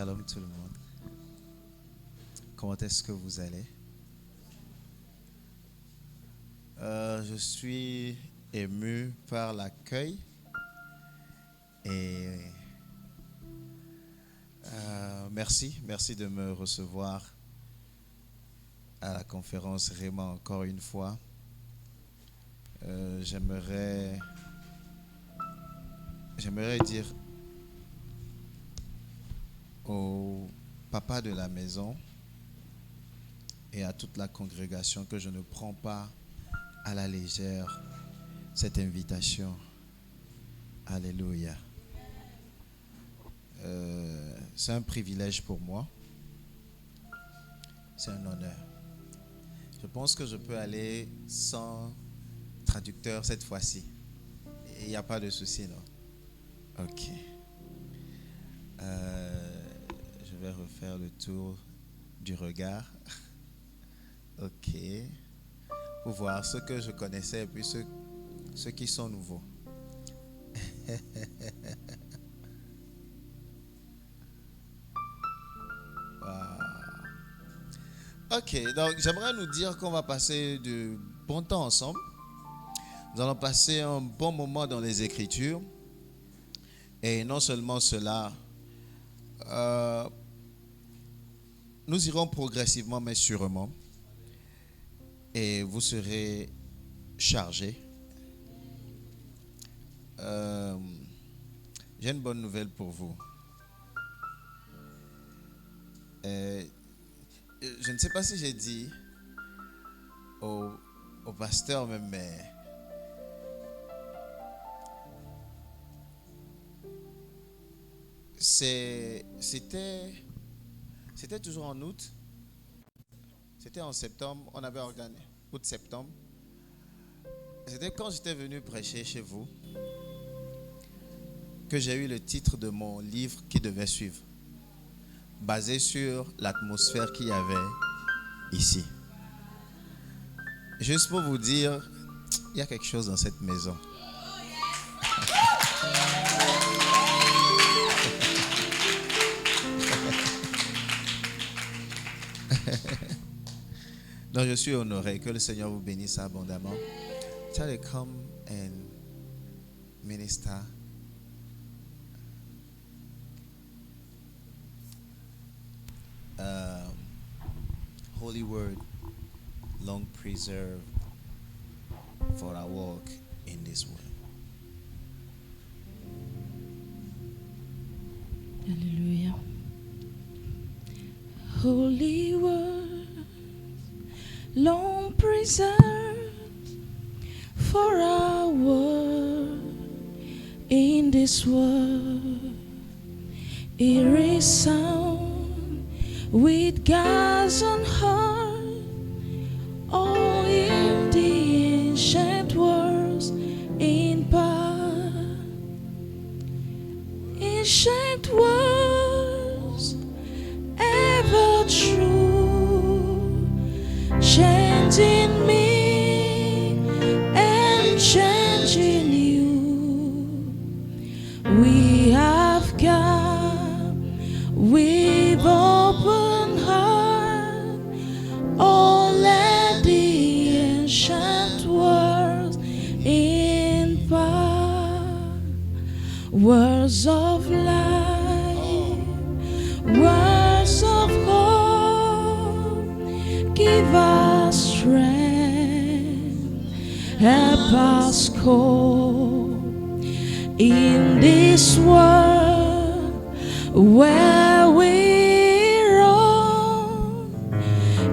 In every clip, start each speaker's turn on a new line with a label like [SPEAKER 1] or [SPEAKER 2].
[SPEAKER 1] Shalom tout le monde. Comment est-ce que vous allez? Je suis ému par l'accueil et merci de me recevoir à la conférence Réma encore une fois. J'aimerais dire au papa de la maison et à toute la congrégation que je ne prends pas à la légère cette invitation. Alléluia. C'est un privilège pour moi. C'est un honneur. Je pense que je peux aller sans traducteur cette fois-ci. Il n'y a pas de souci, non? Ok. Je vais refaire le tour du regard. Ok. Pour voir ceux que je connaissais et puis ceux qui sont nouveaux. Wow. Ok, donc j'aimerais nous dire qu'on va passer de bon temps ensemble. Nous allons passer un bon moment dans les Écritures. Et non seulement cela, nous irons progressivement mais sûrement. Et vous serez chargés. J'ai une bonne nouvelle pour vous. Je ne sais pas si j'ai dit au pasteur même, mais c'était toujours en août. C'était en septembre. On avait organisé août-septembre. C'était quand j'étais venu prêcher chez vous que j'ai eu le titre de mon livre qui devait suivre, basé sur l'atmosphère qu'il y avait ici. Juste pour vous dire, il y a quelque chose dans cette maison. Donc je suis honoré. Que le Seigneur vous bénisse abondamment. Shall I come and minister? Holy word, long preserved for our walk in this world.
[SPEAKER 2] Alléluia. Holy word, long preserved for our work in this world. It resounds with God's own heart, all in the ancient words in power. Ancient words, ever true, changing me and changing you. We have come with open heart, all let the ancient words in power, words of life, words of hope, give us strength, help us cope in this world where we roam.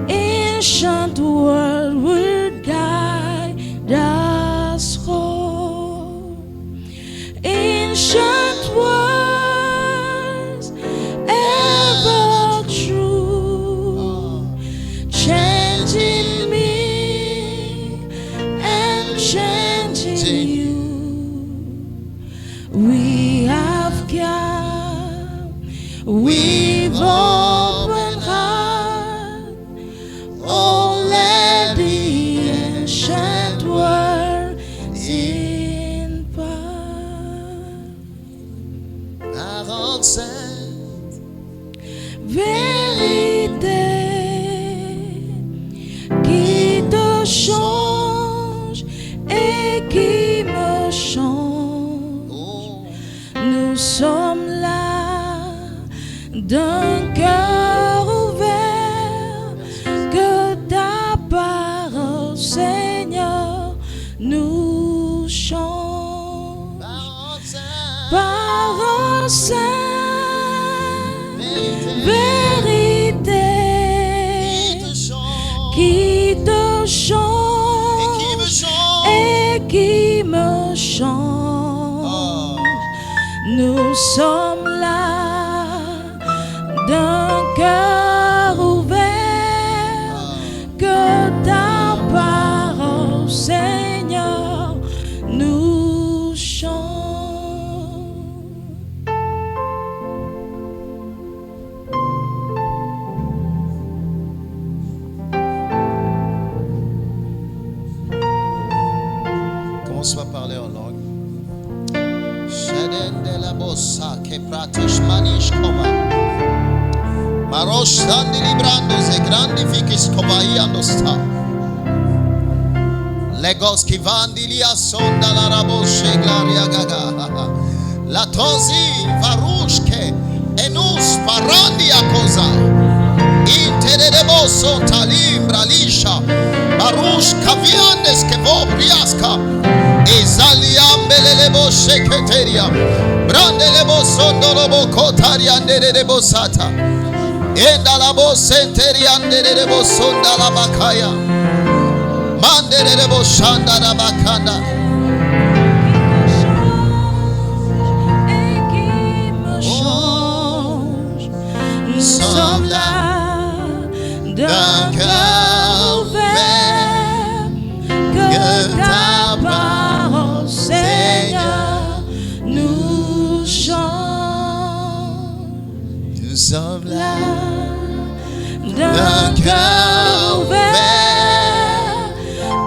[SPEAKER 2] Ancient world will guide us home. Ancient words, ever true, changing me and changing you. We have come with open heart, all let the ancient world in power.
[SPEAKER 1] Avant-scène
[SPEAKER 2] vérité qui te change et qui me change. Nous sommes là d'un cœur ouvert, que ta parole, Seigneur, nous change. Parole sainte, vérité qui te change et qui me change. Nous sommes là d'un cœur ouvert, que ta parole, Seigneur, nous change.
[SPEAKER 1] Commence par parler en langue. Shaden de la bossa que pratish manish koma. Marosh sandi librando ze grandi fikis kovaiando sta. Legos ki vandi lia sonda la raboshe glaria gaga. La tozi varushke enus parandi a cosa. Interereboso talimbra lisha. Barush kaviandes ke vobriaska. Ezaliambelelebo sheketeria. Brandelebo sondorobo kotarianderebo sata. Endalabo senterianderebo sondalabakaya. Manderebo shandarabakanda.
[SPEAKER 2] Et qui me change. Nous sommes là d'un cœur ouvert, que ta parole, Seigneur, nous change.
[SPEAKER 1] Nous sommes là
[SPEAKER 2] D'un cœur ouvert,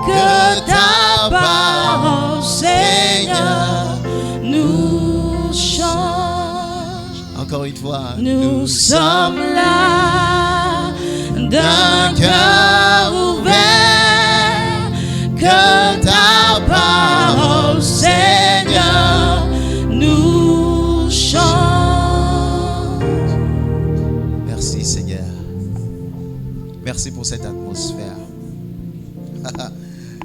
[SPEAKER 2] que ta parole, Seigneur, nous change.
[SPEAKER 1] encore une fois.
[SPEAKER 2] Nous sommes là d'un cœur ouvert, que ta parole, Seigneur, nous change.
[SPEAKER 1] Merci Seigneur. Merci pour cette atmosphère.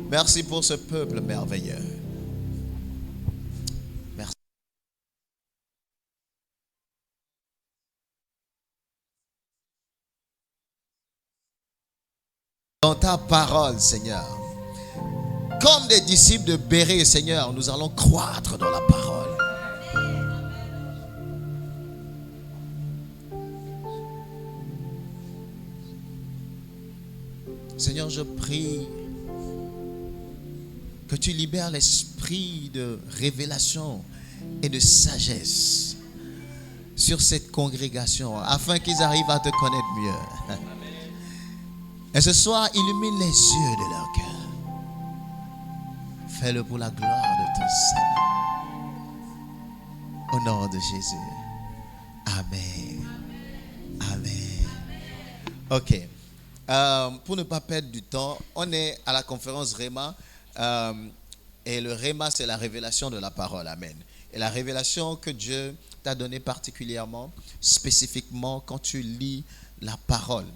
[SPEAKER 1] Merci pour ce peuple merveilleux. Merci. Dans ta parole, Seigneur, comme des disciples de Bérée, Seigneur, nous allons croître dans la parole. Seigneur, je prie que tu libères l'esprit de révélation et de sagesse sur cette congrégation afin qu'ils arrivent à te connaître mieux. Et ce soir, illumine les yeux de leur cœur. Fais-le pour la gloire de ton salut. Au nom de Jésus. Amen. Amen. Ok. Pour ne pas perdre du temps, on est à la conférence Réma. Et le Réma, c'est la révélation de la parole. Amen. Et la révélation que Dieu t'a donnée particulièrement, spécifiquement, quand tu lis la parole.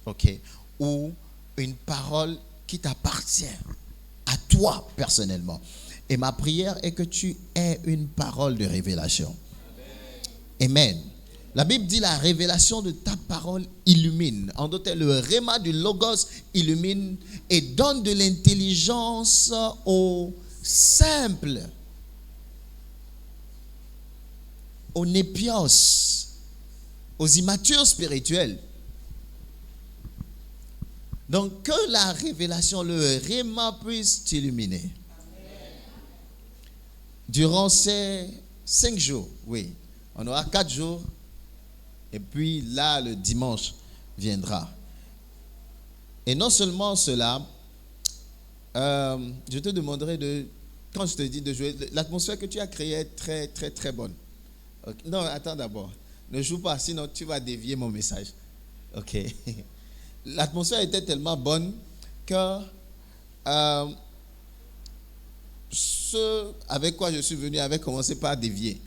[SPEAKER 1] Ok. Ou une parole qui t'appartient à toi personnellement. Et ma prière est que tu aies une parole de révélation. Amen. La Bible dit la révélation de ta parole illumine. En d'autres termes, le réma du logos illumine et donne de l'intelligence aux simples, aux népios, aux immatures spirituels. Donc que la révélation, le réma puisse t'illuminer. Durant ces 5 jours, oui, on aura 4 jours. Et puis là, le dimanche viendra. Et non seulement cela, je te demanderai de, quand je te dis de jouer, l'atmosphère que tu as créée est très, très, très bonne. Okay. Non, attends d'abord. Ne joue pas, sinon tu vas dévier mon message. Ok. L'atmosphère était tellement bonne que ce avec quoi je suis venu avait commencé par dévier.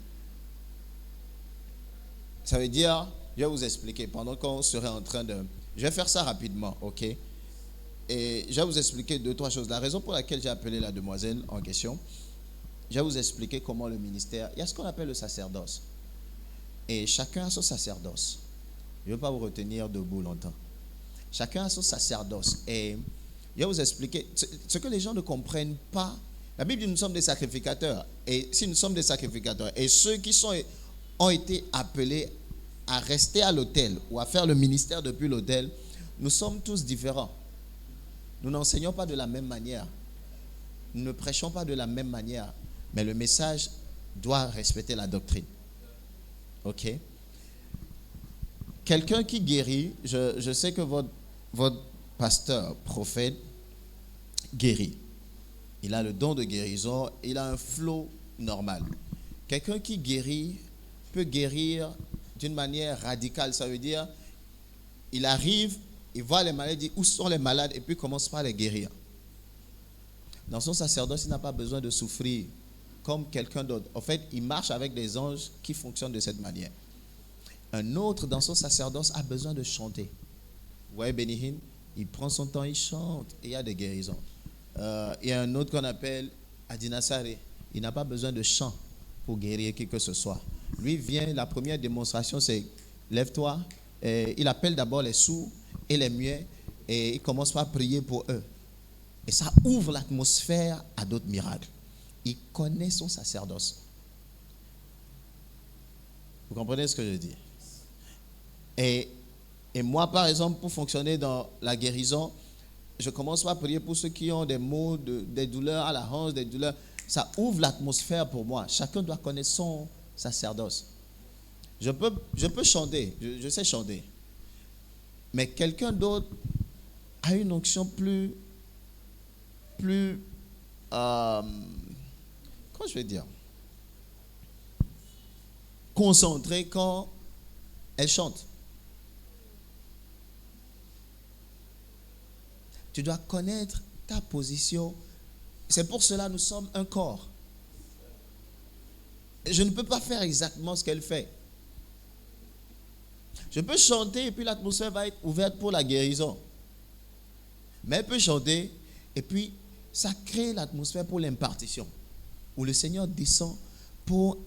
[SPEAKER 1] Ça veut dire, je vais vous expliquer pendant qu'on serait en train de... Je vais faire ça rapidement, ok? Et je vais vous expliquer 2-3 choses. La raison pour laquelle j'ai appelé la demoiselle en question, je vais vous expliquer comment le ministère... Il y a ce qu'on appelle le sacerdoce. Et chacun a son sacerdoce. Je ne veux pas vous retenir debout longtemps. Chacun a son sacerdoce. Et je vais vous expliquer ce que les gens ne comprennent pas. La Bible dit nous sommes des sacrificateurs. Et si nous sommes des sacrificateurs, et ceux qui ont été appelés à rester à l'autel ou à faire le ministère depuis l'autel, nous sommes tous différents. Nous n'enseignons pas de la même manière. Nous ne prêchons pas de la même manière. Mais le message doit respecter la doctrine. Ok? Quelqu'un qui guérit, je sais que votre pasteur, prophète, guérit. Il a le don de guérison, il a un flot normal. Quelqu'un qui guérit peut guérir d'une manière radicale. Ça veut dire, il arrive, il voit les maladies, où sont les malades, et puis commence par les guérir. Dans son sacerdoce, il n'a pas besoin de souffrir comme quelqu'un d'autre. En fait, il marche avec des anges qui fonctionnent de cette manière. Un autre, dans son sacerdoce, a besoin de chanter. Vous voyez Benihin, il prend son temps, il chante, et il y a des guérisons. Il y a un autre qu'on appelle Adinasare. Il n'a pas besoin de chant pour guérir qui que ce soit. Lui vient, la première démonstration, c'est lève-toi. Il appelle d'abord les sourds et les muets, et il commence par prier pour eux. Et ça ouvre l'atmosphère à d'autres miracles. Il connaît son sacerdoce. Vous comprenez ce que je dis? Et moi, par exemple, pour fonctionner dans la guérison, je commence par prier pour ceux qui ont des maux, des douleurs à la hanche, des douleurs. Ça ouvre l'atmosphère pour moi. Chacun doit connaître son sacerdoce. Je peux chanter, je sais chanter. Mais quelqu'un d'autre a une onction plus comment je vais dire, concentrée quand elle chante. Tu dois connaître ta position. C'est pour cela que nous sommes un corps. Je ne peux pas faire exactement ce qu'elle fait. Je peux chanter et puis l'atmosphère va être ouverte pour la guérison. Mais elle peut chanter et puis ça crée l'atmosphère pour l'impartition, où le Seigneur descend pour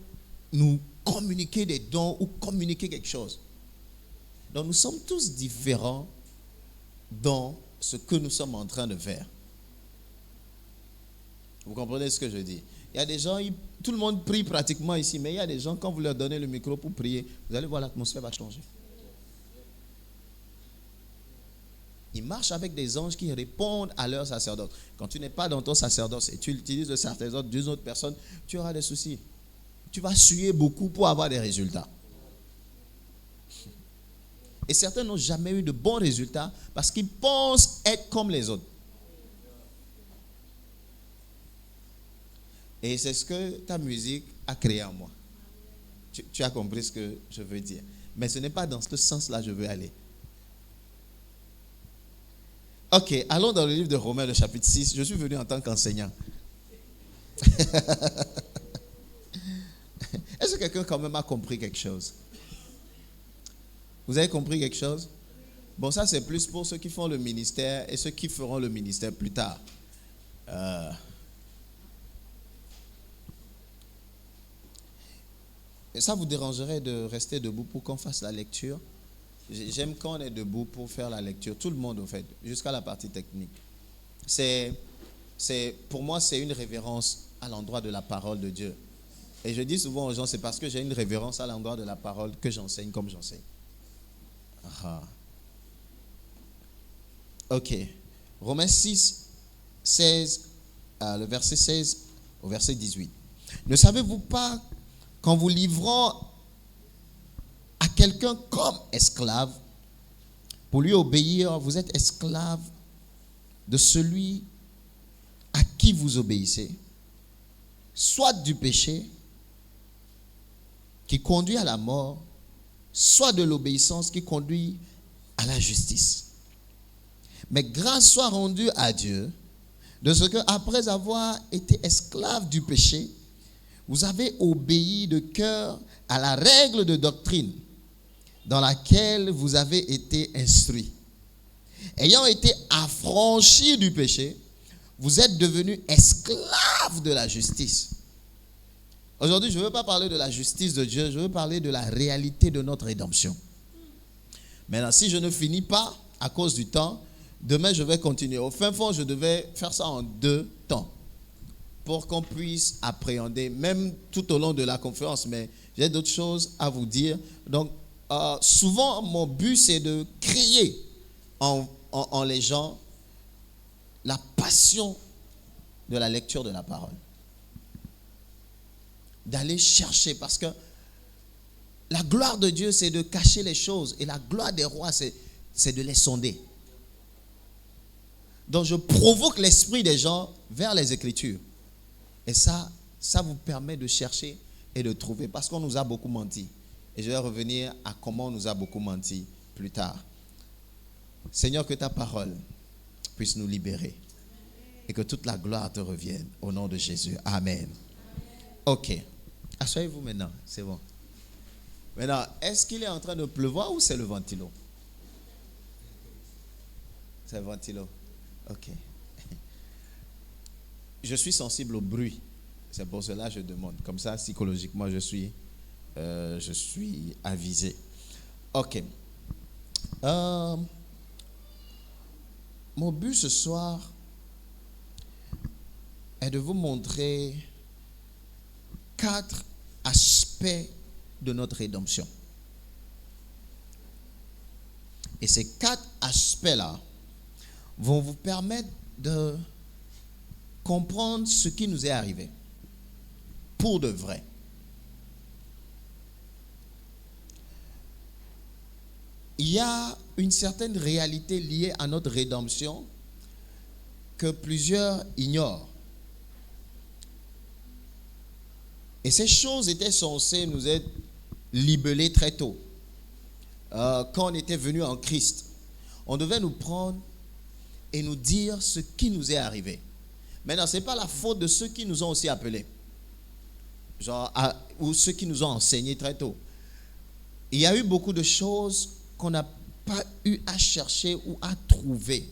[SPEAKER 1] nous communiquer des dons ou communiquer quelque chose. Donc nous sommes tous différents dans ce que nous sommes en train de faire. Vous comprenez ce que je dis? Il y a des gens, tout le monde prie pratiquement ici, mais il y a des gens, quand vous leur donnez le micro pour prier, vous allez voir, l'atmosphère va changer. Ils marchent avec des anges qui répondent à leur sacerdoce. Quand tu n'es pas dans ton sacerdoce et tu utilises le sacerdoce d'une autre personne, tu auras des soucis. Tu vas suer beaucoup pour avoir des résultats. Et certains n'ont jamais eu de bons résultats parce qu'ils pensent être comme les autres. Et c'est ce que ta musique a créé en moi. Tu as compris ce que je veux dire. Mais ce n'est pas dans ce sens-là que je veux aller. Ok, allons dans le livre de Romains, le chapitre 6. Je suis venu en tant qu'enseignant. Est-ce que quelqu'un quand même a compris quelque chose? Vous avez compris quelque chose? Bon, ça c'est plus pour ceux qui font le ministère et ceux qui feront le ministère plus tard. Et ça vous dérangerait de rester debout pour qu'on fasse la lecture? J'aime quand on est debout pour faire la lecture. Tout le monde, au fait, jusqu'à la partie technique. Pour moi, c'est une révérence à l'endroit de la parole de Dieu. Et je dis souvent aux gens, c'est parce que j'ai une révérence à l'endroit de la parole que j'enseigne comme j'enseigne. Ok. Romains 6, 16, le verset 16 au verset 18. Ne savez-vous pas qu'en vous livrant à quelqu'un comme esclave, pour lui obéir, vous êtes esclave de celui à qui vous obéissez, soit du péché qui conduit à la mort, soit de l'obéissance qui conduit à la justice. Mais grâce soit rendue à Dieu de ce que, après avoir été esclave du péché, vous avez obéi de cœur à la règle de doctrine dans laquelle vous avez été instruits. Ayant été affranchis du péché, vous êtes devenus esclaves de la justice. Aujourd'hui, je ne veux pas parler de la justice de Dieu, je veux parler de la réalité de notre rédemption. Maintenant, si je ne finis pas à cause du temps, demain je vais continuer. Au fin fond, je devais faire ça en 2 temps pour qu'on puisse appréhender, même tout au long de la conférence, mais j'ai d'autres choses à vous dire. Donc, souvent, mon but, c'est de créer en les gens la passion de la lecture de la parole. D'aller chercher, parce que la gloire de Dieu, c'est de cacher les choses, et la gloire des rois, c'est de les sonder. Donc, je provoque l'esprit des gens vers les Écritures. Et ça vous permet de chercher et de trouver, parce qu'on nous a beaucoup menti. Et je vais revenir à comment on nous a beaucoup menti plus tard. Seigneur, que ta parole puisse nous libérer et que toute la gloire te revienne au nom de Jésus. Amen. Ok. Asseyez-vous maintenant, c'est bon. Maintenant, est-ce qu'il est en train de pleuvoir ou c'est le ventilo? C'est le ventilo. Ok. Je suis sensible au bruit. C'est pour cela que je demande. Comme ça, psychologiquement, je suis avisé. Ok. Mon but ce soir est de vous montrer 4 aspects de notre rédemption. Et ces 4 aspects-là vont vous permettre de comprendre ce qui nous est arrivé pour de vrai. Il y a une certaine réalité liée à notre rédemption que plusieurs ignorent. Et ces choses étaient censées nous être libellées très tôt. Quand on était venu en Christ, on devait nous prendre et nous dire ce qui nous est arrivé. Maintenant, ce n'est pas la faute de ceux qui nous ont aussi appelés, ou ceux qui nous ont enseignés très tôt. Il y a eu beaucoup de choses qu'on n'a pas eu à chercher ou à trouver.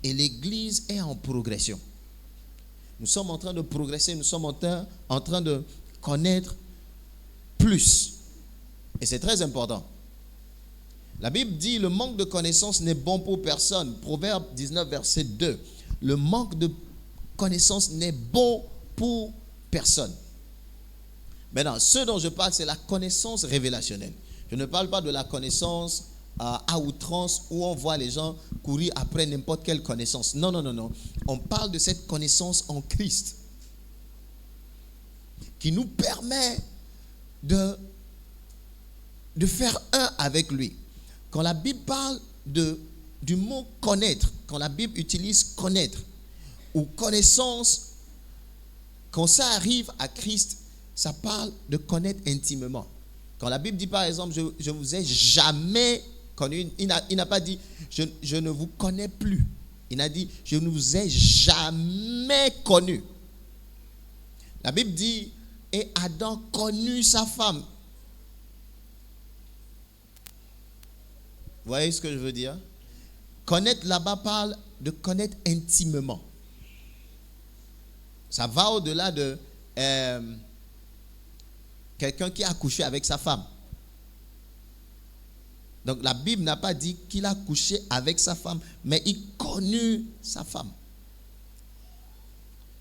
[SPEAKER 1] Et l'Église est en progression. Nous sommes en train de progresser, nous sommes en train de connaître plus. Et c'est très important. La Bible dit, le manque de connaissance n'est bon pour personne. Proverbe 19, verset 2. Le manque de connaissance n'est bon pour personne. Maintenant, ce dont je parle, c'est la connaissance révélationnelle. Je ne parle pas de la connaissance à outrance où on voit les gens courir après n'importe quelle connaissance. Non, non, non, non. On parle de cette connaissance en Christ qui nous permet de faire un avec lui. Quand la Bible parle du mot connaître, quand la Bible utilise connaître ou connaissance, quand ça arrive à Christ, ça parle de connaître intimement. Quand la Bible dit par exemple, je ne vous ai jamais connu, il n'a pas dit, je ne vous connais plus. Il a dit, je ne vous ai jamais connu. La Bible dit, et Adam connut sa femme. Vous voyez ce que je veux dire? Connaître là-bas parle de connaître intimement. Ça va au-delà de quelqu'un qui a couché avec sa femme. Donc la Bible n'a pas dit qu'il a couché avec sa femme, mais il connut sa femme.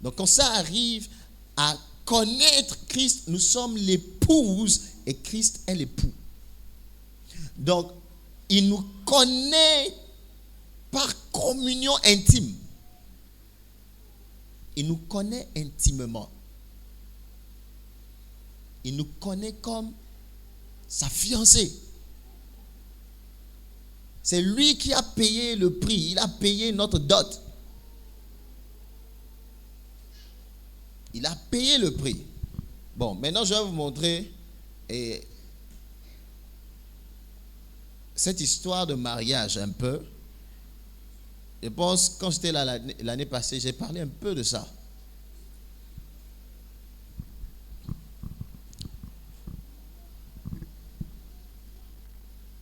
[SPEAKER 1] Donc quand ça arrive à connaître Christ, nous sommes l'épouse et Christ est l'époux. Donc il nous connaît par communion intime. Il nous connaît intimement. Il nous connaît comme sa fiancée. C'est lui qui a payé le prix. Il a payé notre dot. Il a payé le prix. Bon, maintenant je vais vous montrer cette histoire de mariage un peu. Je pense, quand j'étais là l'année passée, j'ai parlé un peu de ça.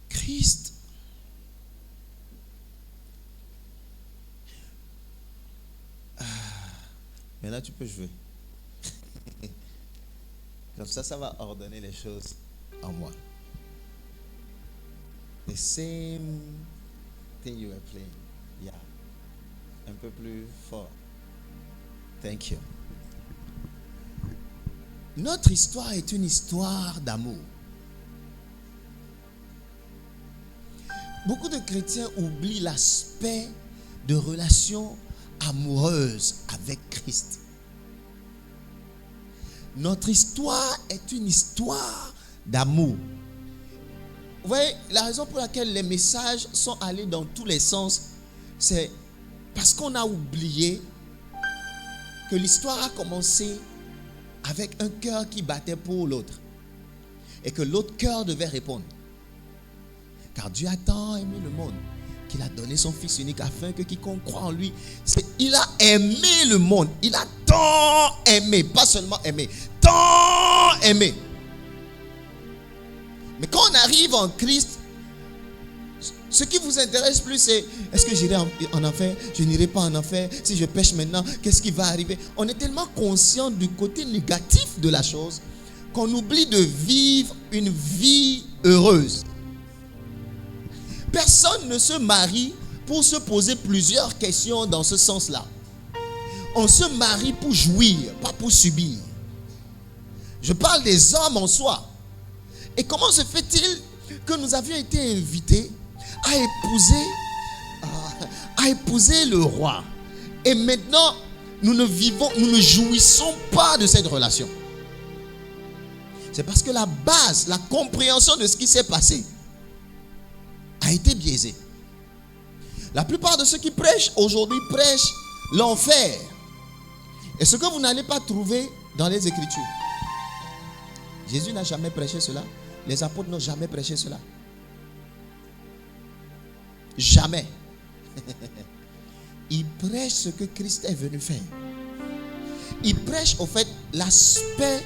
[SPEAKER 1] Christ. Maintenant, tu peux jouer. Comme ça va ordonner les choses en moi. The same thing you were playing. Yeah. Un peu plus fort. Thank you. Notre histoire est une histoire d'amour. Beaucoup de chrétiens oublient l'aspect de relation amoureuse avec Christ. Notre histoire est une histoire d'amour. Vous voyez, la raison pour laquelle les messages sont allés dans tous les sens, c'est parce qu'on a oublié que l'histoire a commencé avec un cœur qui battait pour l'autre et que l'autre cœur devait répondre. Car Dieu a tant aimé le monde qu'il a donné son Fils unique afin que quiconque croit en lui, il a aimé le monde. Il a tant aimé, pas seulement aimé, tant aimé. Mais quand on arrive en Christ, ce qui vous intéresse plus, c'est est-ce que j'irai en enfer? Je n'irai pas en enfer. Si je pêche maintenant, qu'est-ce qui va arriver? On est tellement conscient du côté négatif de la chose qu'on oublie de vivre une vie heureuse. Personne ne se marie pour se poser plusieurs questions dans ce sens-là. On se marie pour jouir, pas pour subir. Je parle des hommes en soi. Et comment se fait-il que nous avions été invités à épouser le roi? Et maintenant, nous ne jouissons pas de cette relation. C'est parce que la base, la compréhension de ce qui s'est passé a été biaisée. La plupart de ceux qui prêchent aujourd'hui prêchent l'enfer. Et ce que vous n'allez pas trouver dans les Écritures. Jésus n'a jamais prêché cela. Les apôtres n'ont jamais prêché cela. Jamais. Ils prêchent ce que Christ est venu faire. Ils prêchent au fait l'aspect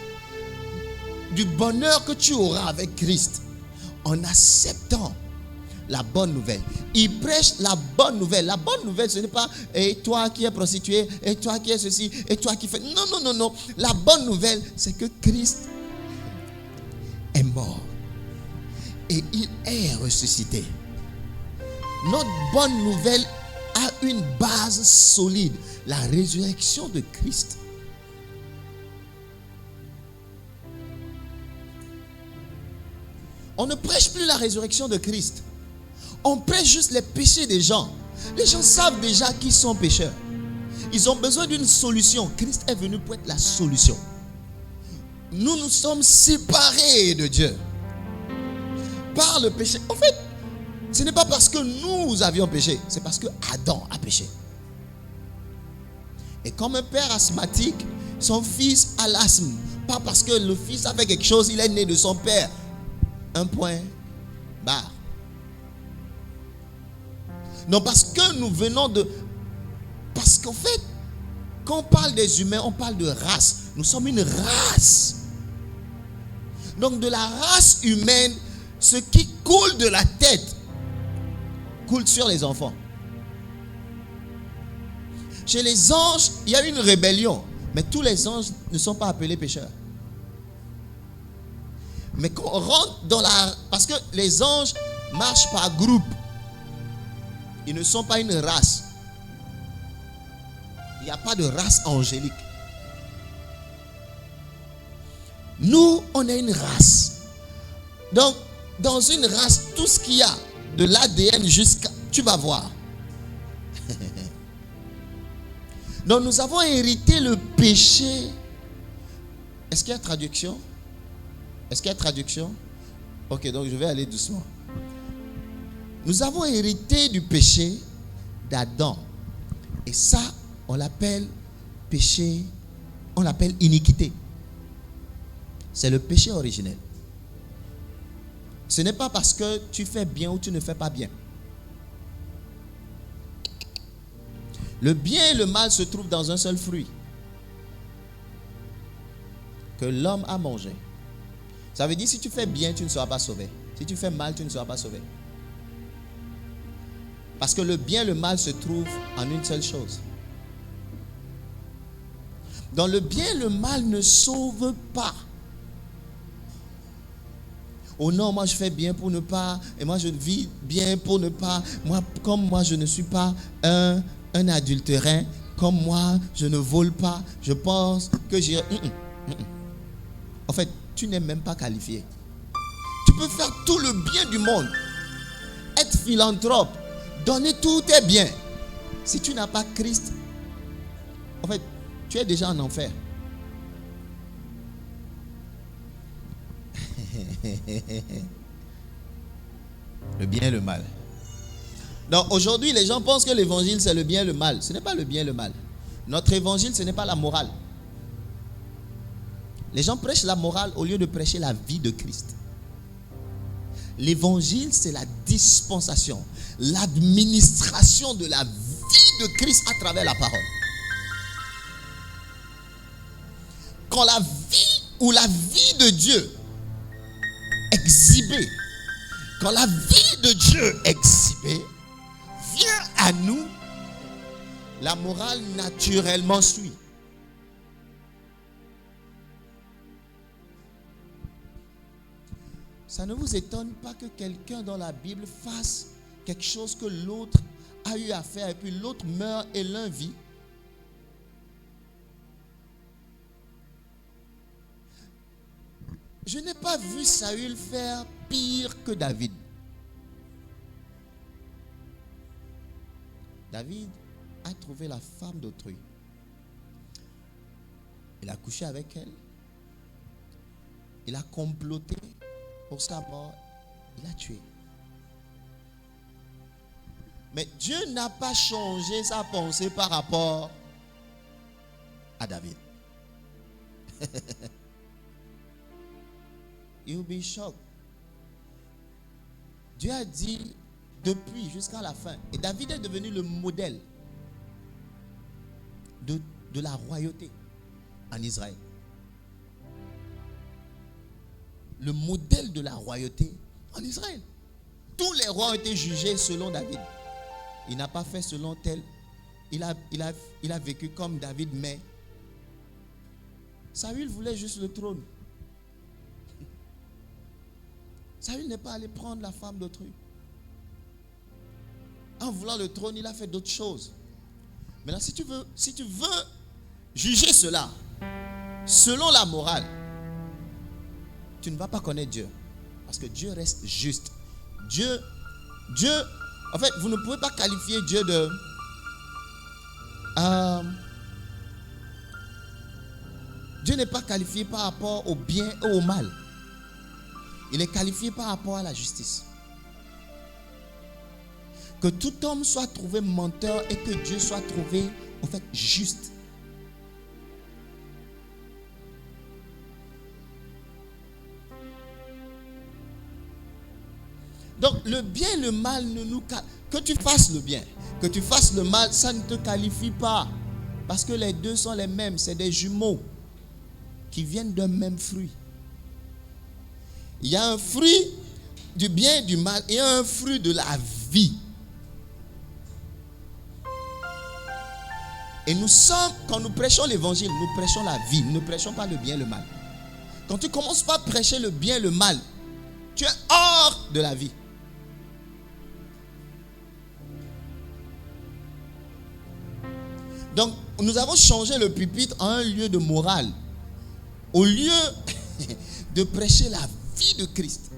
[SPEAKER 1] du bonheur que tu auras avec Christ en acceptant la bonne nouvelle. Ils prêchent la bonne nouvelle. La bonne nouvelle, ce n'est pas et toi qui es prostituée, et toi qui es ceci, et toi qui fais. Non. La bonne nouvelle, c'est que Christ est mort et il est ressuscité. Notre bonne nouvelle a une base solide, la résurrection de Christ. On ne prêche plus la résurrection de Christ. On prêche juste les péchés des gens. Les gens savent déjà qu'ils sont pécheurs. Ils ont besoin d'une solution. Christ est venu pour être la solution. Nous nous sommes séparés de Dieu par le péché. En fait, ce n'est pas parce que nous avions péché, c'est parce que Adam a péché. Et comme un père asthmatique, son fils a l'asthme. Pas parce que le fils a fait quelque chose, il est né de son père. Un point barre. Non, parce que nous venons de... Parce qu'en fait, quand on parle des humains, on parle de race. Nous sommes une race. Donc de la race humaine, ce qui coule de la tête coule sur les enfants. Chez les anges, il y a une rébellion. Mais tous les anges ne sont pas appelés pécheurs. Mais quand on rentre dans la... Parce que les anges marchent par groupe. Ils ne sont pas une race. Il n'y a pas de race angélique. Nous, on est une race. Donc, dans une race, tout ce qu'il y a, de l'ADN jusqu'à... Tu vas voir. Donc, nous avons hérité le péché. Est-ce qu'il y a traduction? Est-ce qu'il y a traduction? Ok, donc je vais aller doucement. Nous avons hérité du péché d'Adam. Et ça, on l'appelle péché, on l'appelle iniquité. C'est le péché originel. Ce n'est pas parce que tu fais bien ou tu ne fais pas bien. Le bien et le mal se trouvent dans un seul fruit que l'homme a mangé. Ça veut dire si tu fais bien, tu ne seras pas sauvé. Si tu fais mal, tu ne seras pas sauvé. Parce que le bien et le mal se trouvent en une seule chose. Dans le bien, le mal ne sauve pas. Oh non, moi je fais bien pour ne pas, et moi je vis bien pour ne pas, comme moi je ne suis pas un adultérin, comme moi je ne vole pas, je pense que j'ai... En fait, tu n'es même pas qualifié. Tu peux faire tout le bien du monde, être philanthrope, donner tous tes biens. Si tu n'as pas Christ, en fait, tu es déjà en enfer. Le bien et le mal. Donc aujourd'hui, les gens pensent que l'évangile c'est le bien et le mal. Ce n'est pas le bien et le mal. Notre évangile, ce n'est pas la morale. Les gens prêchent la morale au lieu de prêcher la vie de Christ. L'évangile, c'est la dispensation, l'administration de la vie de Christ à travers la parole. Quand la vie ou la vie de Dieu exhibée, quand la vie de Dieu exhibée vient à nous, la morale naturellement suit. Ça ne vous étonne pas que quelqu'un dans la Bible fasse quelque chose que l'autre a eu à faire et puis l'autre meurt et l'un vit? Je n'ai pas vu Saül faire pire que David. David a trouvé la femme d'autrui. Il a couché avec elle. Il a comploté pour sa mort. Il a tué. Mais Dieu n'a pas changé sa pensée par rapport à David. You'll be shocked. Dieu a dit depuis jusqu'à la fin. Et David est devenu le modèle de la royauté en Israël. Le modèle de la royauté en Israël. Tous les rois ont été jugés selon David. Il n'a pas fait selon tel. Il a vécu comme David, mais Saül voulait juste le trône. Saül n'est pas allé prendre la femme d'autrui. En voulant le trône, il a fait d'autres choses. Maintenant, si tu veux juger cela selon la morale, tu ne vas pas connaître Dieu. Parce que Dieu reste juste. Dieu, en fait, vous ne pouvez pas qualifier Dieu de... Dieu n'est pas qualifié par rapport au bien et au mal. Il est qualifié par rapport à la justice. Que tout homme soit trouvé menteur et que Dieu soit trouvé, en fait, juste. Donc, le bien et le mal ne nous... Que tu fasses le bien, que tu fasses le mal, ça ne te qualifie pas. Parce que les deux sont les mêmes. C'est des jumeaux qui viennent d'un même fruit. Il y a un fruit du bien et du mal et un fruit de la vie. Et nous sommes, quand nous prêchons l'évangile, nous prêchons la vie. Nous ne prêchons pas le bien et le mal. Quand tu commences pas à prêcher le bien et le mal, tu es hors de la vie. Donc, nous avons changé le pupitre en un lieu de morale. Au lieu de prêcher la vie de Christ,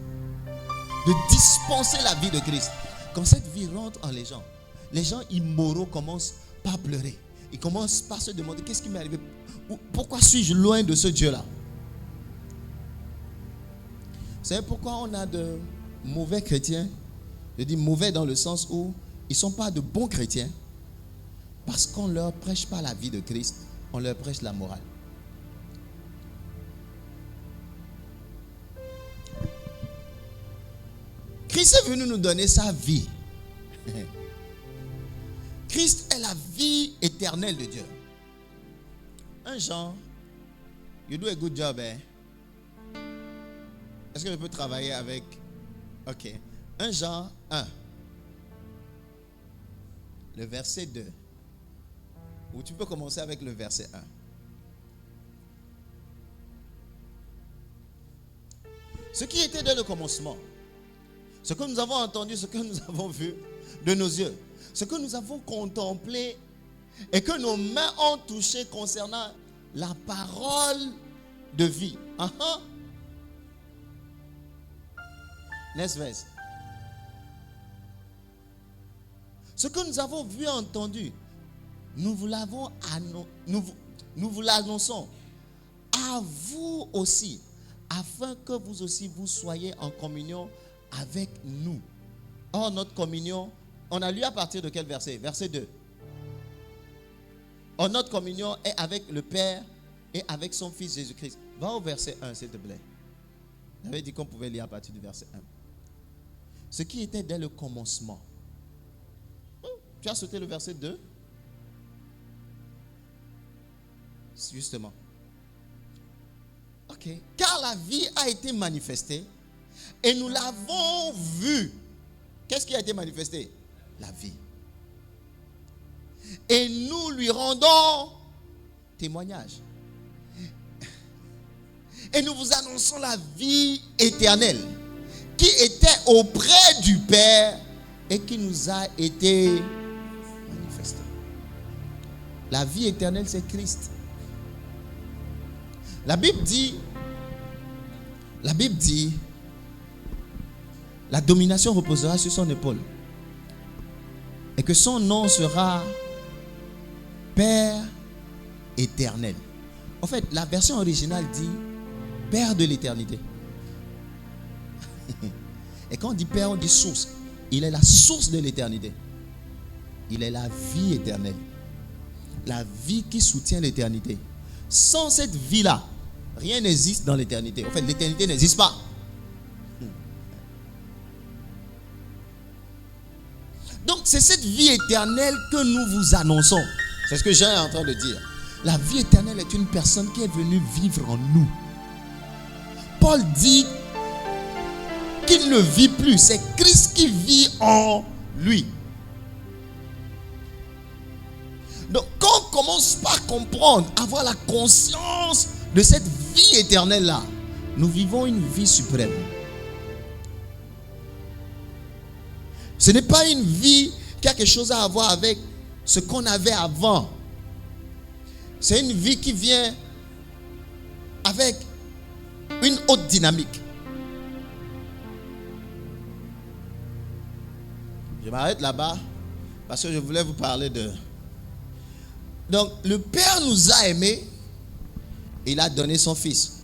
[SPEAKER 1] de dispenser la vie de Christ. Quand cette vie rentre en les gens immoraux commencent par pleurer. Ils commencent par se demander qu'est-ce qui m'est arrivé? Pourquoi suis-je loin de ce Dieu-là? Vous savez pourquoi on a de mauvais chrétiens? Je dis mauvais dans le sens où ils ne sont pas de bons chrétiens. Parce qu'on ne leur prêche pas la vie de Christ, on leur prêche la morale. Christ est venu nous donner sa vie. Christ est la vie éternelle de Dieu. 1 Jean, you do a good job, eh? Est-ce que je peux travailler avec... Ok. 1 Jean 1. Le verset 2. Ou tu peux commencer avec le verset 1. Ce qui était dès le commencement, ce que nous avons entendu, ce que nous avons vu de nos yeux, ce que nous avons contemplé et que nos mains ont touché concernant la parole de vie. Next verse. Ce que nous avons vu et entendu, nous vous l'annonçons à vous aussi, afin que vous aussi vous soyez en communion avec nous. Or, notre communion, on a lu à partir de quel verset? Verset 2. Or, notre communion est avec le Père et avec son Fils Jésus-Christ. Va au verset 1, s'il te plaît. J'avais dit qu'on pouvait lire à partir du verset 1. Ce qui était dès le commencement. Tu as sauté le verset 2? Justement. Ok. Car la vie a été manifestée et nous l'avons vue. Qu'est-ce qui a été manifesté? La vie. Et nous lui rendons témoignage. Et nous vous annonçons la vie éternelle qui était auprès du Père et qui nous a été manifestée. La vie éternelle, c'est Christ. La Bible dit, la domination reposera sur son épaule et que son nom sera Père éternel. En fait, la version originale dit Père de l'éternité. Et quand on dit Père, on dit source. Il est la source de l'éternité. Il est la vie éternelle. La vie qui soutient l'éternité. Sans cette vie-là, rien n'existe dans l'éternité. En fait, l'éternité n'existe pas. Donc, c'est cette vie éternelle que nous vous annonçons. C'est ce que Jean est en train de dire. La vie éternelle est une personne qui est venue vivre en nous. Paul dit qu'il ne vit plus. C'est Christ qui vit en lui. Donc, quand on commence par comprendre, avoir la conscience de cette vie éternelle-là, nous vivons une vie suprême. Ce n'est pas une vie qui a quelque chose à voir avec ce qu'on avait avant. C'est une vie qui vient avec une autre dynamique. Je m'arrête là-bas parce que je voulais vous parler de... Donc, le Père nous a aimés. Il a donné son Fils.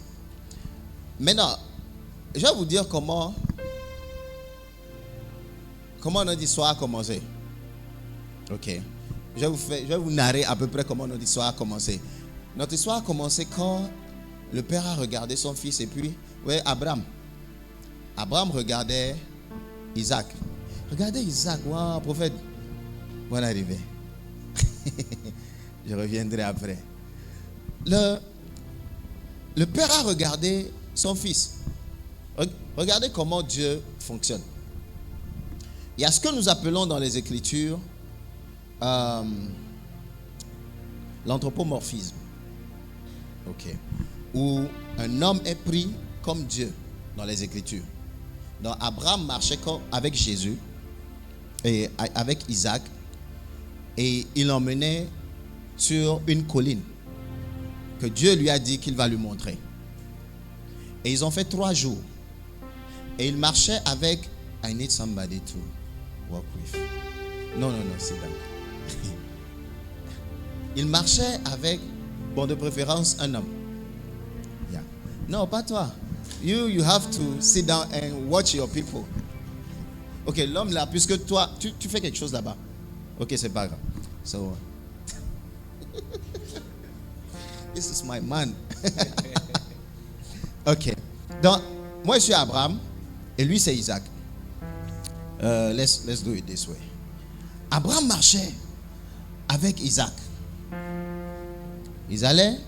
[SPEAKER 1] Maintenant, je vais vous dire comment notre histoire a commencé. Ok. Je vais vous narrer à peu près comment notre histoire a commencé. Notre histoire a commencé quand le Père a regardé son Fils et puis, Abraham. Abraham regardait Isaac. Regardez Isaac, wow, prophète. Bon arrivé. Je reviendrai après. Le Père a regardé son Fils. Regardez comment Dieu fonctionne. Il y a ce que nous appelons dans les Écritures l'anthropomorphisme. Ok. Où un homme est pris comme Dieu dans les Écritures. Donc Abraham marchait avec Jésus et avec Isaac et il l'emmenait sur une colline que Dieu lui a dit qu'il va lui montrer. Et ils ont fait 3 jours. Et il marchait avec I need somebody to walk with. Non, c'est d'accord. Il marchait avec, de préférence, un homme. Yeah. Non, pas toi. You have to sit down and watch your people. Ok, l'homme là, puisque toi, tu fais quelque chose là-bas. Ok, c'est pas grave. So, this is my man. Ok. Donc, moi je suis Abraham et lui c'est Isaac. let's do it this way. Abraham marchait avec Isaac. Ils allaient,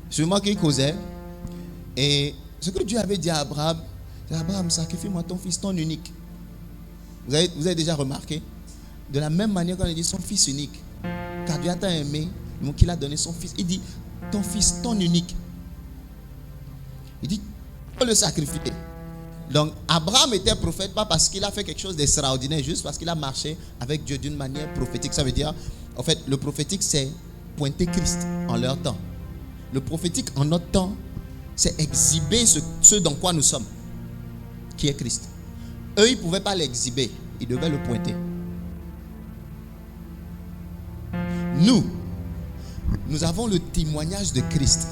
[SPEAKER 1] sûrement qu'ils causaient. Et ce que Dieu avait dit à Abraham, c'est: Abraham, sacrifie-moi ton fils, ton unique. Vous avez déjà remarqué? De la même manière qu'on a dit son fils unique. Car Dieu a tant aimé, donc il a donné son fils. Il dit: ton fils, ton unique. Il dit: il faut le sacrifier. Donc Abraham était prophète pas parce qu'il a fait quelque chose d'extraordinaire, juste parce qu'il a marché avec Dieu d'une manière prophétique. Ça veut dire, en fait, le prophétique, c'est pointer Christ en leur temps. Le prophétique en notre temps, c'est exhiber ce dans quoi nous sommes, qui est Christ. Eux, ils ne pouvaient pas l'exhiber, ils devaient le pointer. Nous avons le témoignage de Christ.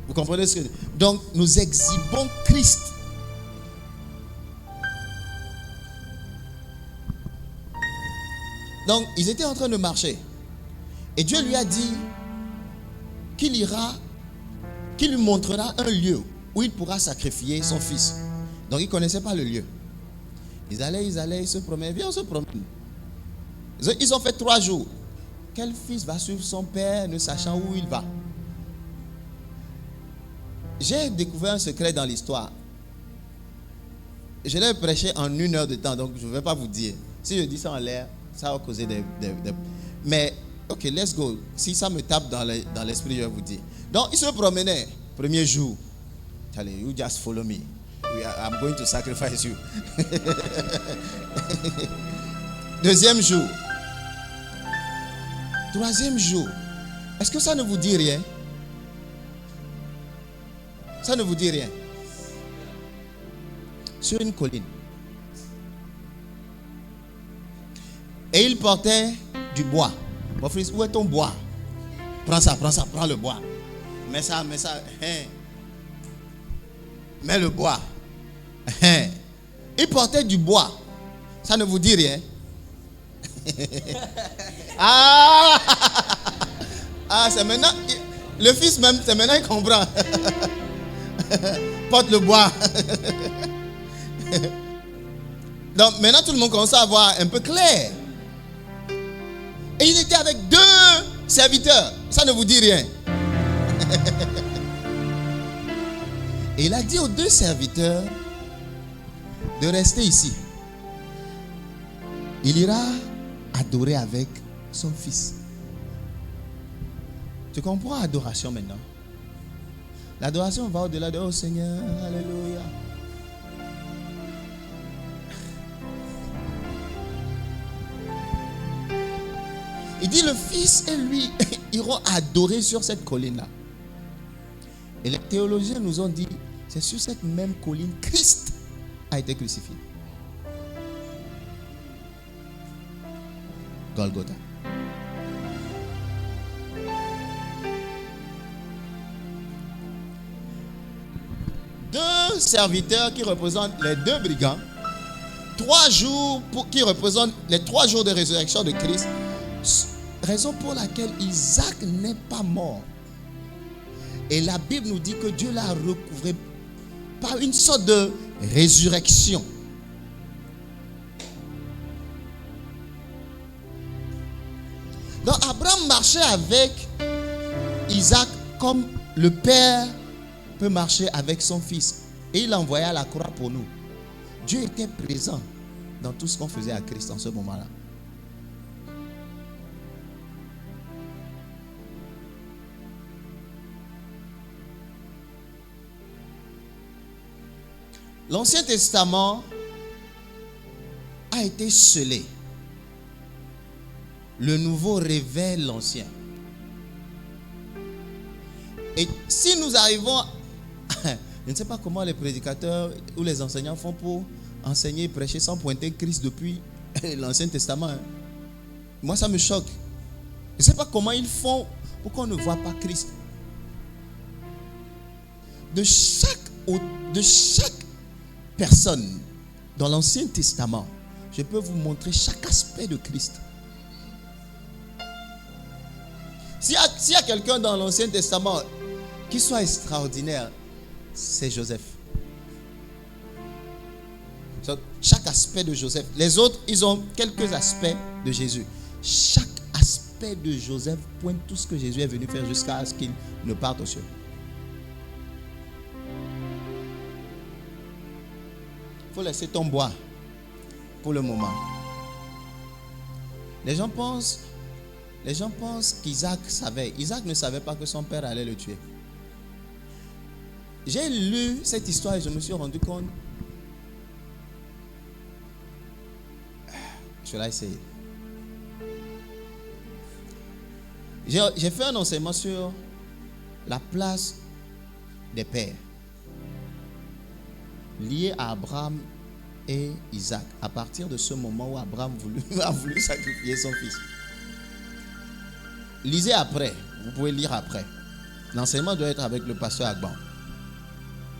[SPEAKER 1] Vous comprenez ce que je dis? Donc, nous exhibons Christ. Donc, ils étaient en train de marcher. Et Dieu lui a dit qu'il lui montrera un lieu où il pourra sacrifier son fils. Donc, il ne connaissait pas le lieu. Ils allaient, ils se promenaient. Viens, on se promène. Ils ont fait 3 jours. Quel fils va suivre son père ne sachant où il va? J'ai découvert un secret dans l'histoire. Je l'ai prêché en 1 heure de temps, donc je ne vais pas vous dire. Si je dis ça en l'air, ça va causer des... Mais, ok, let's go. Si ça me tape dans l'esprit, je vais vous dire. Donc, ils se promenaient. Premier jour. Allez, you just follow me. I'm going to sacrifice you. Deuxième jour. Troisième jour. Est-ce que ça ne vous dit rien? Ça ne vous dit rien? Sur une colline. Et il portait du bois. Mon fils, où est ton bois? Prends ça, prends le bois. Mets ça. Mets le bois. Il portait du bois. Ça ne vous dit rien? Ah, c'est maintenant. Le fils même, c'est maintenant il comprend. Porte le bois. Donc maintenant tout le monde commence à voir un peu clair. Et il était avec 2 serviteurs. Ça ne vous dit rien? Et il a dit aux 2 serviteurs de rester ici. Il ira adorer avec son fils. Tu comprends l'adoration maintenant? L'adoration va au-delà de « Oh Seigneur, Alléluia ». Il dit le fils et lui iront adorer sur cette colline-là. Et les théologiens nous ont dit, c'est sur cette même colline Christ a été crucifié. Golgotha. Deux serviteurs qui représentent les 2 brigands, 3 jours qui représentent les 3 jours de résurrection de Christ, raison pour laquelle Isaac n'est pas mort. Et la Bible nous dit que Dieu l'a recouvré par une sorte de résurrection. Donc Abraham marchait avec Isaac comme le père peut marcher avec son fils. Et il l'envoyait à la croix pour nous. Dieu était présent dans tout ce qu'on faisait à Christ en ce moment-là. L'Ancien Testament a été scellé. Le Nouveau révèle l'Ancien. Et si nous arrivons, je ne sais pas comment les prédicateurs ou les enseignants font pour enseigner et prêcher sans pointer Christ depuis l'Ancien Testament. Moi, ça me choque. Je ne sais pas comment ils font pour qu'on ne voit pas Christ. De chaque personne dans l'Ancien Testament, je peux vous montrer chaque aspect de Christ. S'il y a quelqu'un dans l'Ancien Testament qui soit extraordinaire, c'est Joseph. Chaque aspect de Joseph. Les autres, ils ont quelques aspects de Jésus. Chaque aspect de Joseph pointe tout ce que Jésus est venu faire jusqu'à ce qu'il ne parte aux cieux. Il faut laisser ton bois pour le moment. Les gens pensent qu'Isaac savait. Isaac ne savait pas que son père allait le tuer. J'ai lu cette histoire et je me suis rendu compte. Je vais essayer. J'ai fait un enseignement sur la place des pères lié à Abraham et Isaac, à partir de ce moment où Abraham a voulu sacrifier son fils. Lisez après, vous pouvez lire après. L'enseignement doit être avec le pasteur Agban.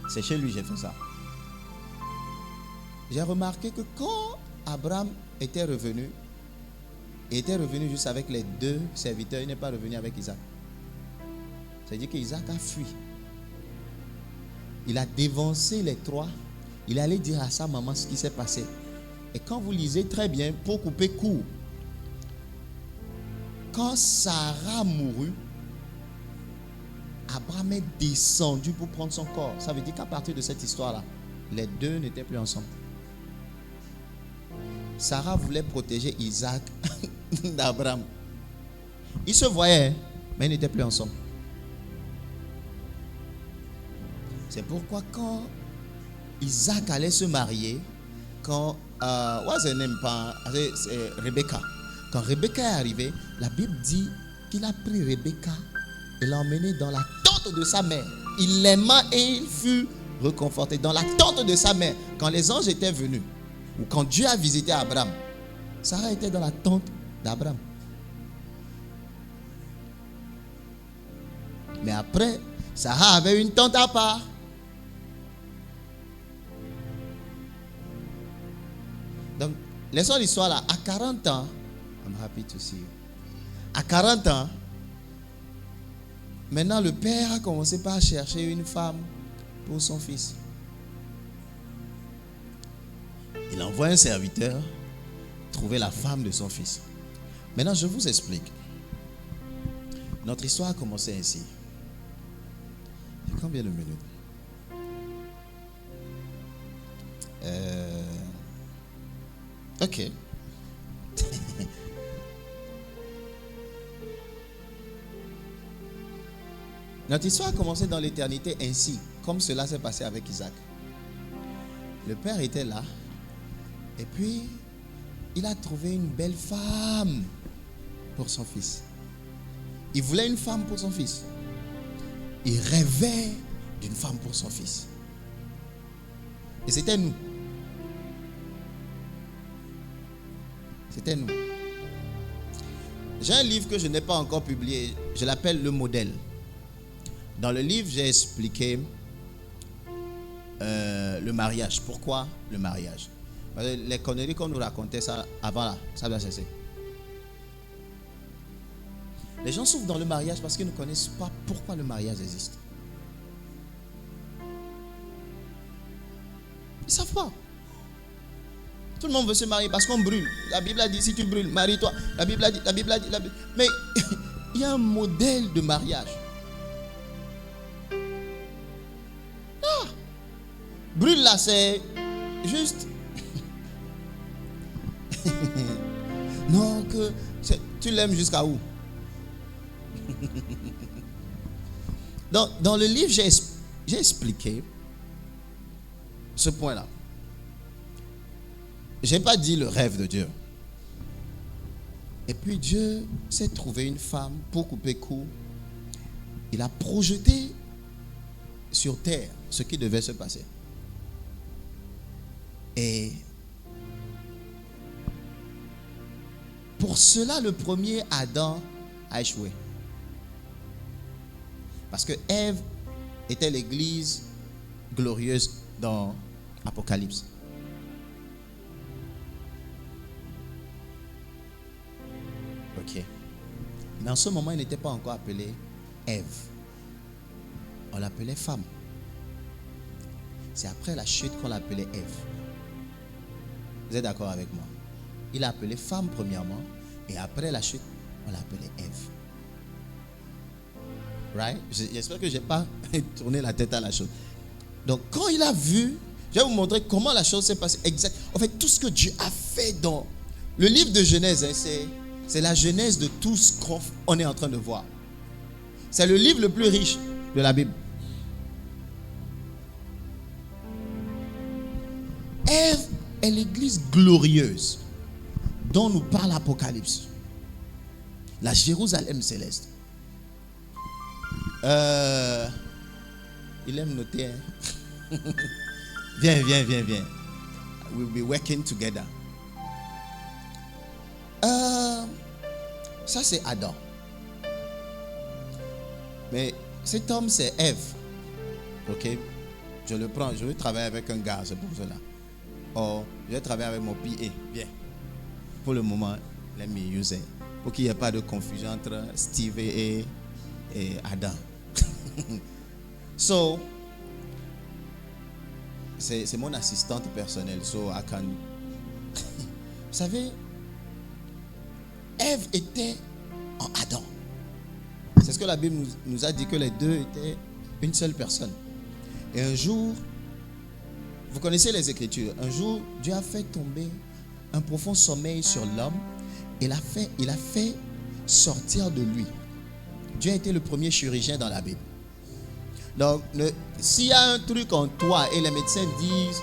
[SPEAKER 1] C'est chez lui que j'ai fait ça. J'ai remarqué que quand Abraham était revenu, il était revenu juste avec les 2 serviteurs, il n'est pas revenu avec Isaac. C'est-à-dire qu'Isaac a fui. Il a dévancé les 3. Il allait dire à sa maman ce qui s'est passé. Et quand vous lisez très bien, pour couper court, quand Sarah mourut, Abraham est descendu pour prendre son corps. Ça veut dire qu'à partir de cette histoire-là, les 2 n'étaient plus ensemble. Sarah voulait protéger Isaac d'Abraham. Ils se voyaient, mais ils n'étaient plus ensemble. C'est pourquoi quand Isaac allait se marier, quand Rebecca. Quand Rebecca est arrivée, la Bible dit qu'il a pris Rebecca et l'a emmenée dans la tente de sa mère. Il l'aima et il fut réconforté dans la tente de sa mère. Quand les anges étaient venus, ou quand Dieu a visité Abraham, Sarah était dans la tente d'Abraham. Mais après, Sarah avait une tente à part. Donc, laissons l'histoire là. À 40 ans, I'm happy to see you. À 40 ans, maintenant le père a commencé par chercher une femme pour son fils. Il envoie un serviteur trouver la femme de son fils. Maintenant, je vous explique. Notre histoire a commencé ainsi. Il y a combien de minutes? Ok. Notre histoire a commencé dans l'éternité ainsi, comme cela s'est passé avec Isaac. Le père était là, et puis il a trouvé une belle femme pour son fils. Il voulait une femme pour son fils. Il rêvait d'une femme pour son fils. Et c'était nous. C'était nous. J'ai un livre que je n'ai pas encore publié. Je l'appelle Le Modèle. Dans le livre, j'ai expliqué le mariage. Pourquoi le mariage? Les conneries qu'on nous racontait ça avant là, ça doit cesser. Les gens souffrent dans le mariage parce qu'ils ne connaissent pas pourquoi le mariage existe. Ils ne savent pas. Tout le monde veut se marier parce qu'on brûle. La Bible a dit si tu brûles, marie-toi. La Bible a dit. Mais il y a un modèle de mariage. Ah, brûle là, c'est juste. Non, que tu l'aimes jusqu'à où? Dans le livre, j'ai expliqué ce point-là. Je n'ai pas dit le rêve de Dieu. Et puis Dieu s'est trouvé une femme pour couper court. Il a projeté sur terre ce qui devait se passer. Et pour cela, le premier Adam a échoué. Parce que Ève était l'église glorieuse dans Apocalypse. Ok. Mais en ce moment, il n'était pas encore appelé Ève. On l'appelait femme. C'est après la chute qu'on l'appelait Ève. Vous êtes d'accord avec moi? Il a appelé femme premièrement, et après la chute, on l'a appelé Ève. Right? J'espère que je n'ai pas tourné la tête à la chose. Donc, quand il a vu, je vais vous montrer comment la chose s'est passée exact. En fait, tout ce que Dieu a fait dans le livre de Genèse, c'est la genèse de tout ce qu'on est en train de voir. C'est le livre le plus riche de la Bible. Ève est l'église glorieuse dont nous parle l'Apocalypse. La Jérusalem céleste. Il aime noter. Hein? Viens. We'll be working together. Ça c'est Adam. Mais cet homme c'est Ève. Ok? Je le prends, je veux travailler avec un gars, c'est pour cela. Oh, je vais travailler avec mon PA. Viens. Pour le moment, let me use it. Pour qu'il n'y ait pas de confusion entre Steve et Adam. So, c'est mon assistante personnelle. So, I can. Vous savez, Ève était en Adam. C'est ce que la Bible nous a dit, que les deux étaient une seule personne. Et un jour, vous connaissez les Écritures, un jour, Dieu a fait tomber un profond sommeil sur l'homme. Il a fait sortir de lui. Dieu a été le premier chirurgien dans la Bible. Donc, s'il y a un truc en toi et les médecins disent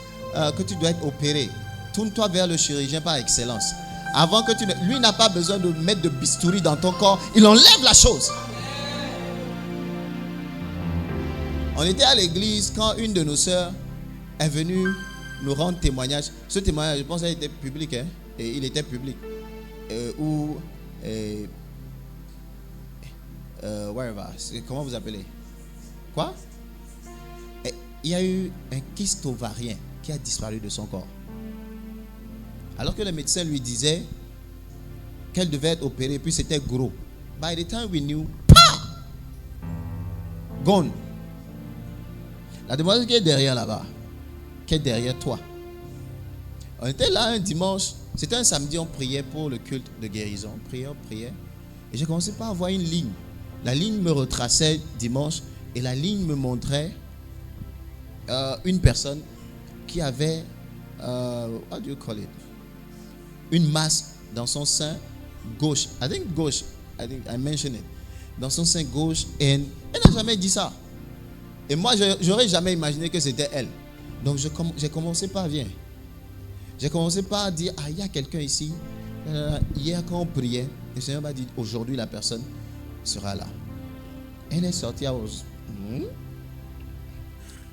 [SPEAKER 1] que tu dois être opéré, tourne-toi vers le chirurgien par excellence. Avant que lui n'a pas besoin de mettre de bistouri dans ton corps, il enlève la chose. On était à l'église quand une de nos sœurs est venue nous rendre témoignage. Ce témoignage, je pense qu'il était public, hein? Et il était public. Wherever. Comment vous appelez? Quoi? Il y a eu un kyste ovarien qui a disparu de son corps. Alors que les médecins lui disaient qu'elle devait être opérée, puis c'était gros. By the time we knew, gone. La demoiselle qui est derrière là-bas, qui est derrière toi. On était là un dimanche, c'était un samedi, on priait pour le culte de guérison. On priait. Et j'ai commencé par avoir une ligne. La ligne me retraçait dimanche et la ligne me montrait une personne qui avait, what do you call it? Une masse dans son sein gauche. I think I mentioned it. Dans son sein gauche. Et elle n'a jamais dit ça. Et moi, j'aurais jamais imaginé que c'était elle. Donc, j'ai commencé par dire, il y a quelqu'un ici. Hier, quand on priait, le Seigneur m'a dit, aujourd'hui, la personne sera là. Elle est sortie à Oz.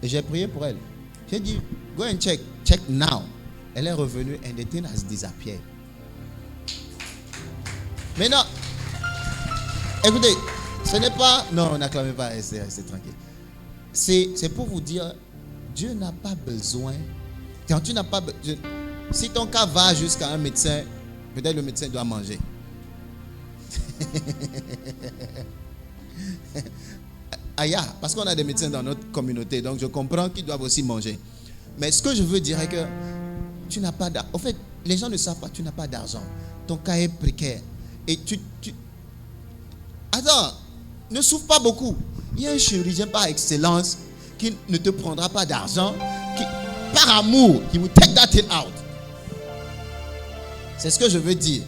[SPEAKER 1] Et j'ai prié pour elle. J'ai dit, go and check now. Elle est revenue and the thing has disappeared. Maintenant, écoutez, ce n'est pas... Non, n'acclamez pas, c'est tranquille. C'est pour vous dire, Dieu n'a pas besoin. Quand tu n'as pas besoin, si ton cas va jusqu'à un médecin, peut-être le médecin doit manger. Parce qu'on a des médecins dans notre communauté, donc je comprends qu'ils doivent aussi manger. Mais ce que je veux dire est que tu n'as pas d'argent. En fait, les gens ne savent pas, tu n'as pas d'argent. Ton cas est précaire. Et Attends, ne souffre pas beaucoup. Il y a un chirurgien par excellence qui ne te prendra pas d'argent, qui, par amour, he will take that thing out. C'est ce que je veux dire.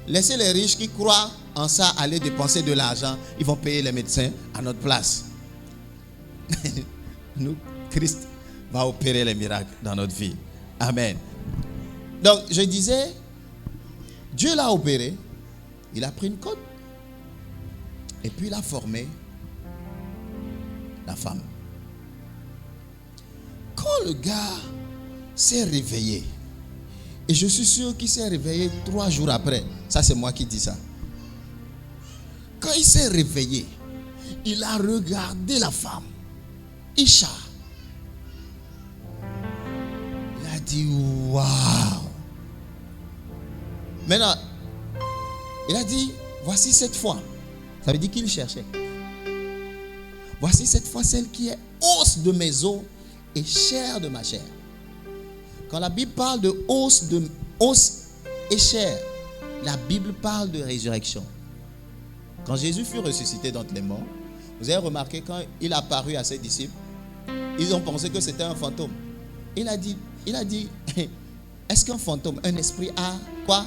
[SPEAKER 1] Laissez les riches qui croient en ça aller dépenser de l'argent. Ils vont payer les médecins à notre place. Nous, Christ va opérer les miracles dans notre vie. Amen. Donc, je disais, Dieu l'a opéré. Il a pris une côte. Et puis, il a formé la femme. Quand le gars s'est réveillé, et je suis sûr qu'il s'est réveillé 3 jours après, ça c'est moi qui dis ça. Quand il s'est réveillé, il a regardé la femme, Isha. Il a dit waouh. Maintenant, il a dit voici cette fois. Ça veut dire qu'il cherchait. Voici cette fois celle qui est os de mes os et chair de ma chair. Quand la Bible parle de os os et chair. La Bible parle de résurrection. Quand Jésus fut ressuscité d'entre les morts, vous avez remarqué quand il a apparu à ses disciples, ils ont pensé que c'était un fantôme. Il a dit, est-ce qu'un fantôme, un esprit a quoi?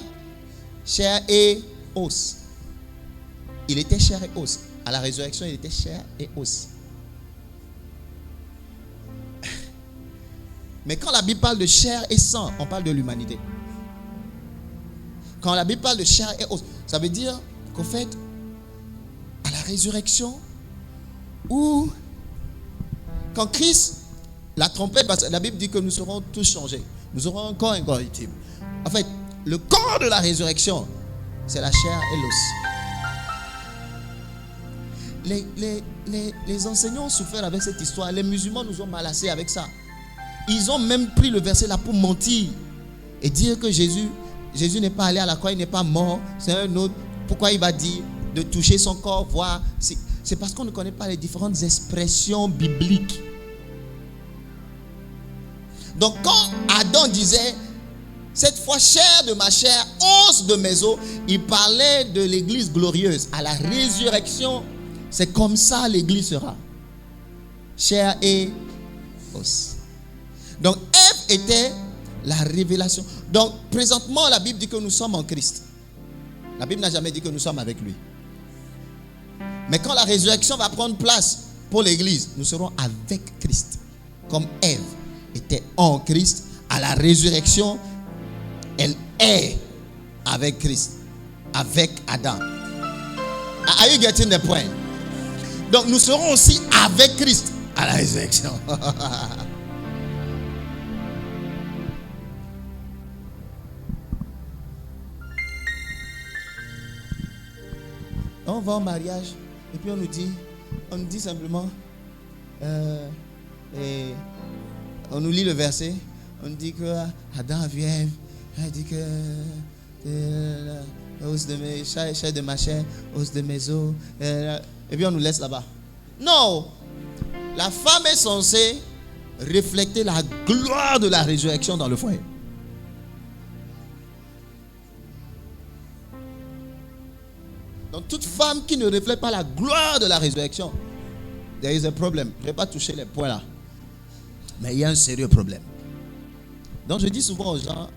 [SPEAKER 1] Chair et os. Il était chair et os. À la résurrection, il était chair et os. Mais quand la Bible parle de chair et sang, on parle de l'humanité. Quand la Bible parle de chair et os, ça veut dire qu'au fait, à la résurrection, ou quand Christ, la trompette, parce que la Bible dit que nous serons tous changés. Nous aurons un corps incorruptible. En fait, le corps de la résurrection, c'est la chair et l'os. Les enseignants ont souffert avec cette histoire. Les musulmans nous ont malassés avec ça. Ils ont même pris le verset là pour mentir et dire que Jésus n'est pas allé à la croix, il n'est pas mort. C'est un autre. Pourquoi il va dire de toucher son corps, voir? C'est parce qu'on ne connaît pas les différentes expressions bibliques. Donc quand Adam disait cette fois chair de ma chair, os de mes os, il parlait de l'église glorieuse. À la résurrection, c'est comme ça l'église sera. Chair et os. Donc Ève était la révélation. Donc présentement la Bible dit que nous sommes en Christ. La Bible n'a jamais dit que nous sommes avec lui. Mais quand la résurrection va prendre place pour l'église, nous serons avec Christ. Comme Ève était en Christ, à la résurrection, elle est avec Christ, avec Adam. Are you getting the point? Donc nous serons aussi avec Christ à la résurrection. On va au mariage et puis on nous dit simplement et on nous lit le verset, on nous dit que Adam vient, il dit que os de mes chair de ma chair, os de mes os, et puis on nous laisse là-bas. Non, la femme est censée refléter la gloire de la résurrection dans le foyer. Donc toute femme qui ne reflète pas la gloire de la résurrection, there is a problem. Je ne vais pas toucher les points là, mais il y a un sérieux problème. Donc je dis souvent aux gens,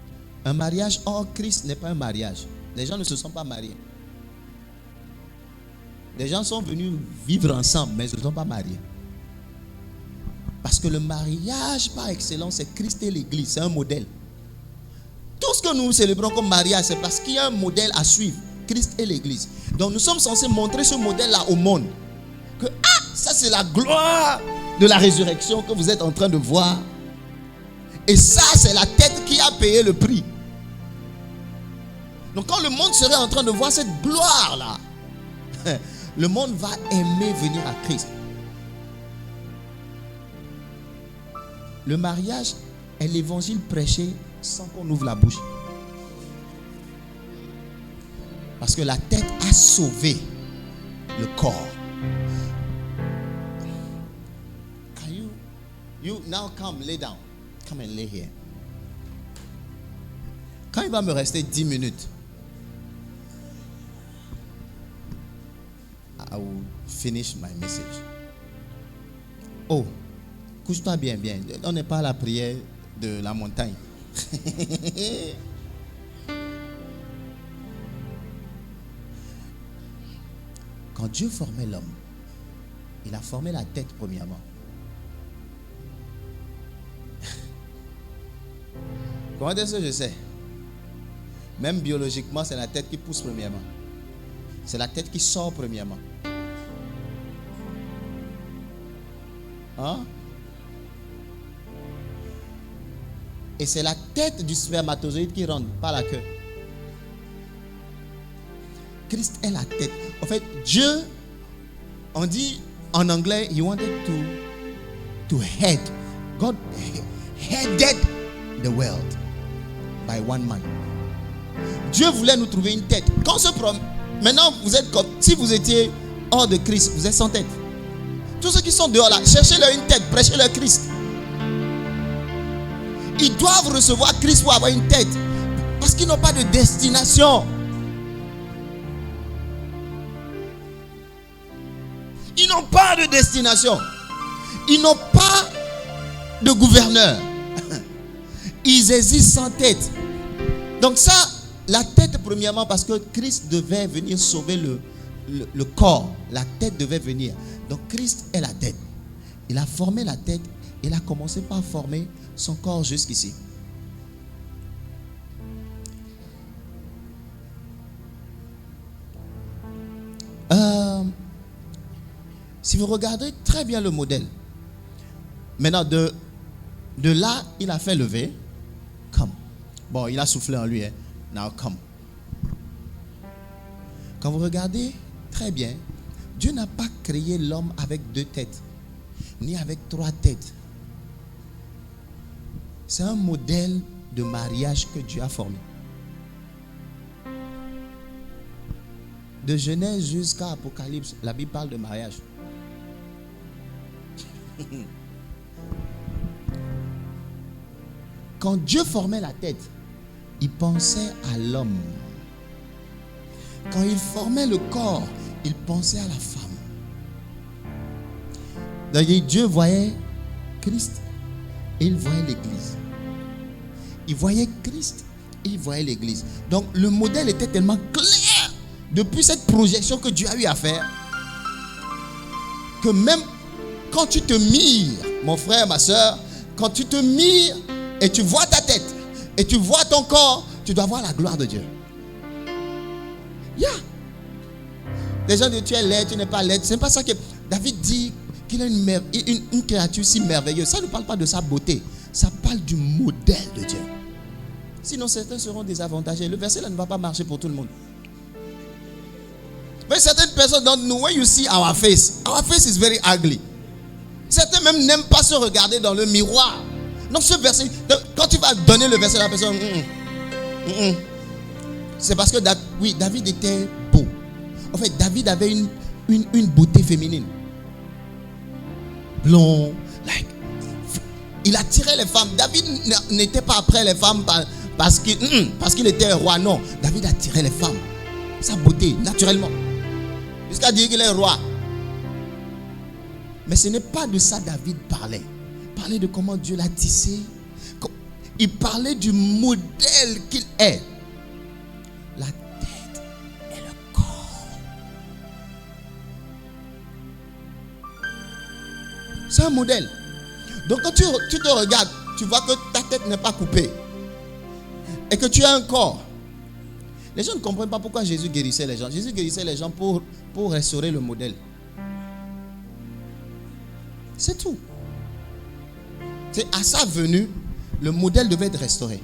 [SPEAKER 1] un mariage hors Christ n'est pas un mariage. Les gens ne se sont pas mariés. Les gens sont venus vivre ensemble, mais ils ne se sont pas mariés. Parce que le mariage par excellence, c'est Christ et l'Église, c'est un modèle. Tout ce que nous célébrons comme mariage, c'est parce qu'il y a un modèle à suivre. Christ et l'Église. Donc nous sommes censés montrer ce modèle-là au monde. Que ça c'est la gloire de la résurrection que vous êtes en train de voir. Et ça c'est la tête qui a payé le prix. Donc quand le monde serait en train de voir cette gloire-là, le monde va aimer venir à Christ. Le mariage est l'évangile prêché sans qu'on ouvre la bouche. Parce que la tête a sauvé le corps. Can you now come lay down? Come and lay here. Quand il va me rester 10 minutes, I will finish my message. Oh, couche-toi bien. On n'est pas à la prière de la montagne. Quand Dieu formait l'homme, il a formé la tête premièrement. Comment est-ce que je sais? Même biologiquement, c'est la tête qui pousse premièrement. C'est la tête qui sort premièrement. Hein? Et c'est la tête du spermatozoïde qui rentre, pas la queue. Christ est la tête. En fait, Dieu, on dit en anglais, he wanted to head. God headed the world by one man. Dieu voulait nous trouver une tête. Quand maintenant, vous êtes comme si vous étiez hors de Christ, vous êtes sans tête. Tous ceux qui sont dehors là, cherchez-leur une tête, prêchez-leur Christ. Ils doivent recevoir Christ pour avoir une tête. Parce qui n'ont pas de destination. Ils n'ont pas de destination. Ils n'ont pas de gouverneur. Ils existent sans tête. Donc ça, la tête premièrement parce que Christ devait venir sauver le corps. La tête devait venir. Donc Christ est la tête. Il a formé la tête. Il a commencé par former son corps jusqu'ici. Si vous regardez très bien le modèle, maintenant de là, il a fait lever. Come. Bon, il a soufflé en lui. Now come. Quand vous regardez très bien, Dieu n'a pas créé l'homme avec 2 têtes, ni avec 3 têtes. C'est un modèle de mariage que Dieu a formé. De Genèse jusqu'à Apocalypse, la Bible parle de mariage. Quand Dieu formait la tête, il pensait à l'homme. Quand il formait le corps, il pensait à la femme. Donc Dieu voyait Christ et il voyait l'Église. Il voyait Christ et il voyait l'Église. Donc le modèle était tellement clair depuis cette projection que Dieu a eu à faire que même quand tu te mires, mon frère, ma soeur, quand tu te mires et tu vois ta tête et tu vois ton corps, tu dois voir la gloire de Dieu. Yeah. Les gens disent tu es laid, tu n'es pas laid. C'est pas ça que David dit qu'il a une créature si merveilleuse. Ça ne parle pas de sa beauté, ça parle du modèle de Dieu. Sinon certains seront désavantagés. Le verset là ne va pas marcher pour tout le monde. Mais certaines personnes d'entre nous, when you see our face is very ugly. Certains même n'aiment pas se regarder dans le miroir. Donc ce verset, quand tu vas donner le verset à la personne, c'est parce que David était beau. En fait, David avait une beauté féminine. Blond, il attirait les femmes. David n'était pas après les femmes parce qu'il était roi. Non, David attirait les femmes. Sa beauté, naturellement. Jusqu'à dire qu'il est roi. Mais ce n'est pas de ça David parlait. Il parlait de comment Dieu l'a tissé. Il parlait du modèle qu'il est. La tête et le corps. C'est un modèle. Donc quand tu te regardes, tu vois que ta tête n'est pas coupée. Et que tu as un corps. Les gens ne comprennent pas pourquoi Jésus guérissait les gens. Jésus guérissait les gens pour restaurer le modèle. C'est tout. C'est à sa venue, le modèle devait être restauré.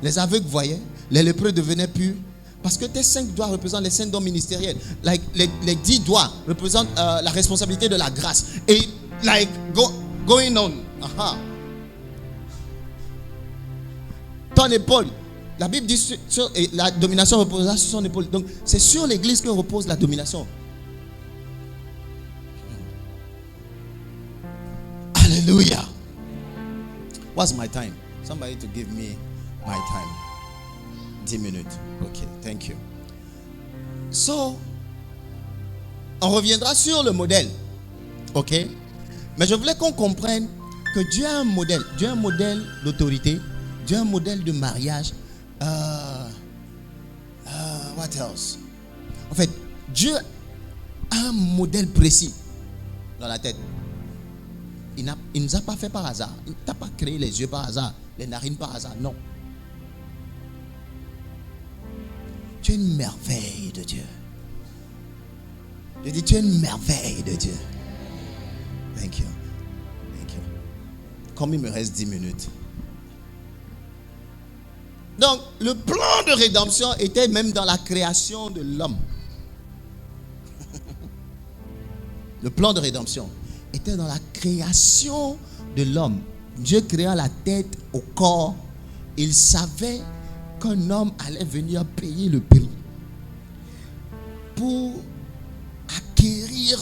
[SPEAKER 1] Les aveugles voyaient, les lépreux devenaient purs. Parce que tes 5 doigts représentent les 5 dons ministériels. Les 10 doigts représentent la responsabilité de la grâce. Et going on. Ton épaule. La Bible dit la domination reposera sur son épaule. Donc c'est sur l'église que repose la domination. Hallelujah. What's my time? Somebody to give me my time. 10 minutes. Okay, thank you. So, on reviendra sur le modèle. Ok? Mais je voulais qu'on comprenne que Dieu a un modèle. Dieu a un modèle d'autorité. Dieu a un modèle de mariage. What else? En fait, Dieu a un modèle précis dans la tête. Il ne nous a pas fait par hasard. Il ne t'a pas créé les yeux par hasard, les narines par hasard. Non. Tu es une merveille de Dieu. Je dis, tu es une merveille de Dieu. Thank you. Thank you. Comme il me reste 10 minutes. Donc, le plan de rédemption était même dans la création de l'homme. Le plan de rédemption était dans la création de l'homme. Dieu créa la tête au corps. Il savait qu'un homme allait venir payer le prix pour acquérir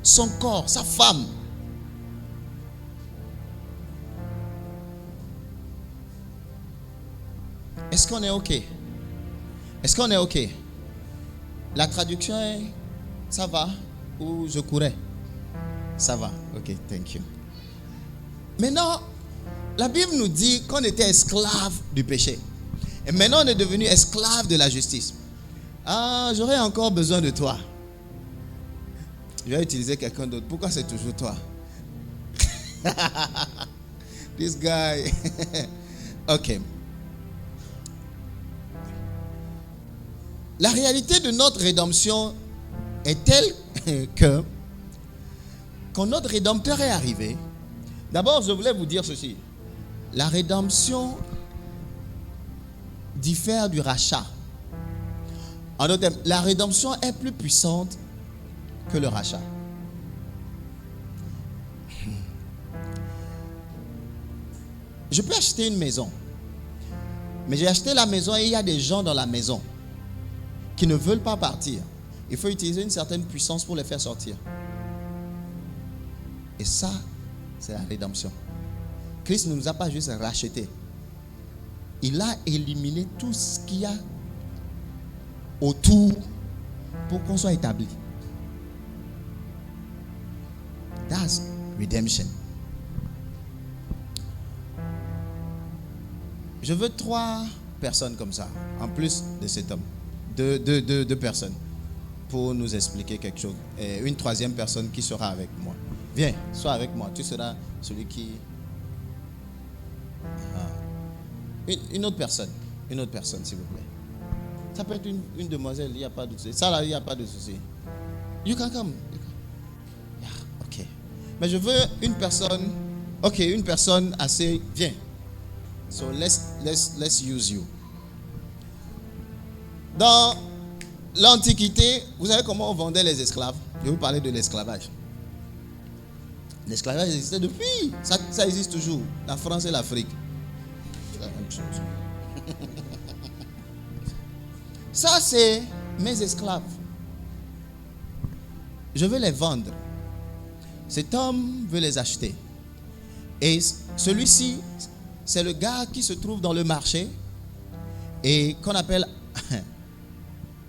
[SPEAKER 1] son corps, sa femme. Est-ce qu'on est OK? Est-ce qu'on est OK? La traduction est ça va ou je courais? Ça va. OK, thank you. Maintenant, la Bible nous dit qu'on était esclave du péché. Et maintenant, on est devenu esclave de la justice. Ah, j'aurais encore besoin de toi. Je vais utiliser quelqu'un d'autre. Pourquoi c'est toujours toi? This guy. OK. La réalité de notre rédemption est telle que quand notre Rédempteur est arrivé, d'abord je voulais vous dire ceci. La rédemption diffère du rachat. En d'autres termes, la rédemption est plus puissante que le rachat. Je peux acheter une maison, mais j'ai acheté la maison et il y a des gens dans la maison qui ne veulent pas partir. Il faut utiliser une certaine puissance pour les faire sortir. Et ça, c'est la rédemption. Christ ne nous a pas juste rachetés. Il a éliminé tout ce qu'il y a autour pour qu'on soit établi. That's redemption. Je veux 3 personnes comme ça, en plus de cet homme. Deux personnes pour nous expliquer quelque chose. Et une 3e personne qui sera avec moi. Viens, sois avec moi. Tu seras celui qui... Une autre personne, s'il vous plaît. Ça peut être une demoiselle, il n'y a pas de souci. Ça là, il n'y a pas de souci. You can come. Yeah, ok. Mais je veux une personne, ok, une personne assez, viens. So let's use you. Dans l'Antiquité, vous savez comment on vendait les esclaves? Je vais vous parler de l'esclavage. L'esclavage existait depuis. Ça existe toujours. La France et l'Afrique. C'est la même chose. Ça, c'est mes esclaves. Je veux les vendre. Cet homme veut les acheter. Et celui-ci, c'est le gars qui se trouve dans le marché et qu'on appelle...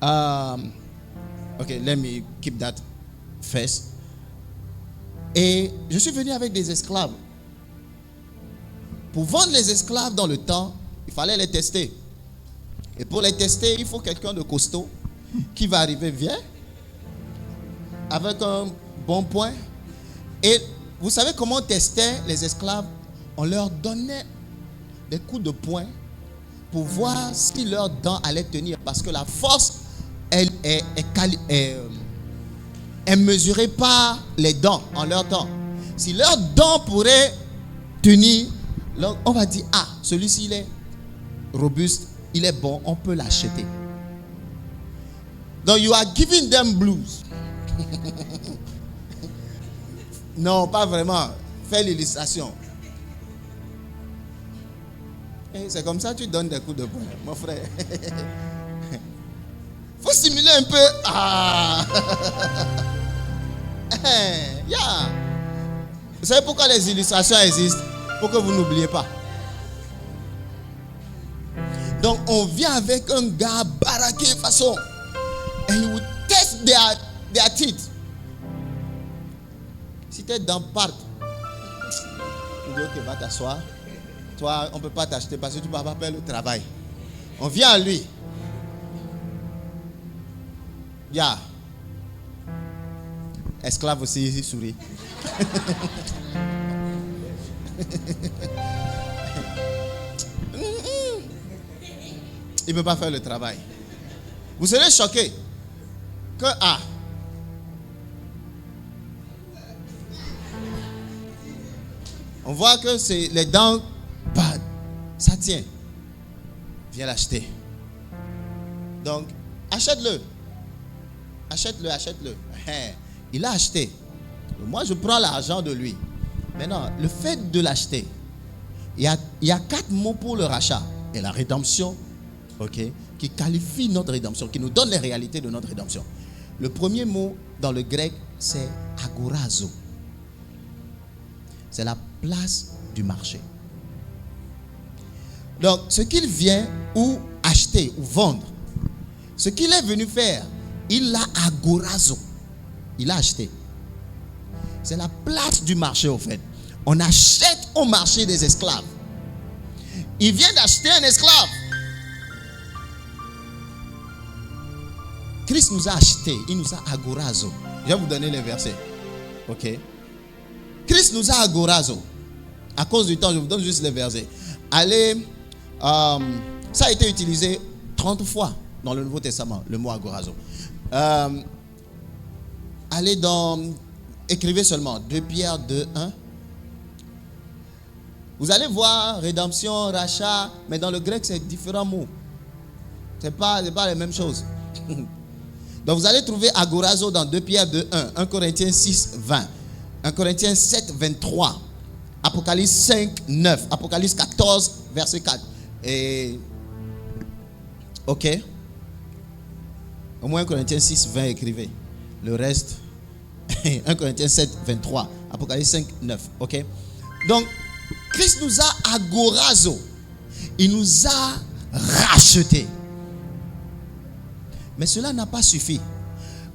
[SPEAKER 1] ok, let me keep that first. Et je suis venu avec des esclaves. Pour vendre les esclaves dans le temps, il fallait les tester. Et pour les tester, il faut quelqu'un de costaud qui va arriver, viens, avec un bon point. Et vous savez comment on testait les esclaves? On leur donnait des coups de poing pour voir si leurs dents allaient tenir. Parce que la force, elle est mesurée par les dents en leur temps. Si leurs dents pourraient tenir, on va dire, ah, celui-ci il est robuste, il est bon, on peut l'acheter. Donc you are giving them blues. Non, pas vraiment. Fais l'illustration. Et c'est comme ça que tu donnes des coups de poing, mon frère. Faut stimuler un peu. Ah. Yeah. Vous savez pourquoi les illustrations existent? Pour que vous n'oubliez pas. Donc on vient avec un gars baraqué façon. And he will test their teeth. Si tes dents partent, il dit ok, va t'asseoir. Toi, on ne peut pas t'acheter parce que tu ne vas pas faire le travail. On vient à lui. Yeah. Esclave aussi, il sourit. Il ne peut pas faire le travail. Vous serez choqués que on voit que c'est les dents, ça tient. Viens l'acheter. Donc, achète-le. Achète-le. Il a acheté. Moi, je prends l'argent de lui. Maintenant, le fait de l'acheter, il y a 4 mots pour le rachat. Et la rédemption, ok, qui qualifie notre rédemption, qui nous donne les réalités de notre rédemption. Le premier mot dans le grec, c'est agorazo. C'est la place du marché. Donc, ce qu'il vient ou acheter ou vendre, ce qu'il est venu faire, il l'a agorazo. Il a acheté. C'est la place du marché, au fait. On achète au marché des esclaves. Il vient d'acheter un esclave. Christ nous a acheté. Il nous a agorazo. Je vais vous donner les versets. Ok. Christ nous a agorazo. À cause du temps, je vous donne juste les versets. Allez, ça a été utilisé 30 fois dans le Nouveau Testament, le mot agorazo. Allez écrivez seulement 2 Pierre 2, 1. Vous allez voir rédemption, rachat, mais dans le grec c'est différents mots. C'est pas les mêmes choses. Donc vous allez trouver agorazo dans 2 Pierre 2, 1, 1 Corinthiens 6, 20, 1 Corinthiens 7, 23, Apocalypse 5, 9, Apocalypse 14, verset 4. Et ok. Au moins 1 Corinthiens 6, 20 écrivez. Le reste, 1 Corinthiens 7, 23, Apocalypse 5, 9. Ok. Donc, Christ nous a agorazo. Il nous a rachetés. Mais cela n'a pas suffi.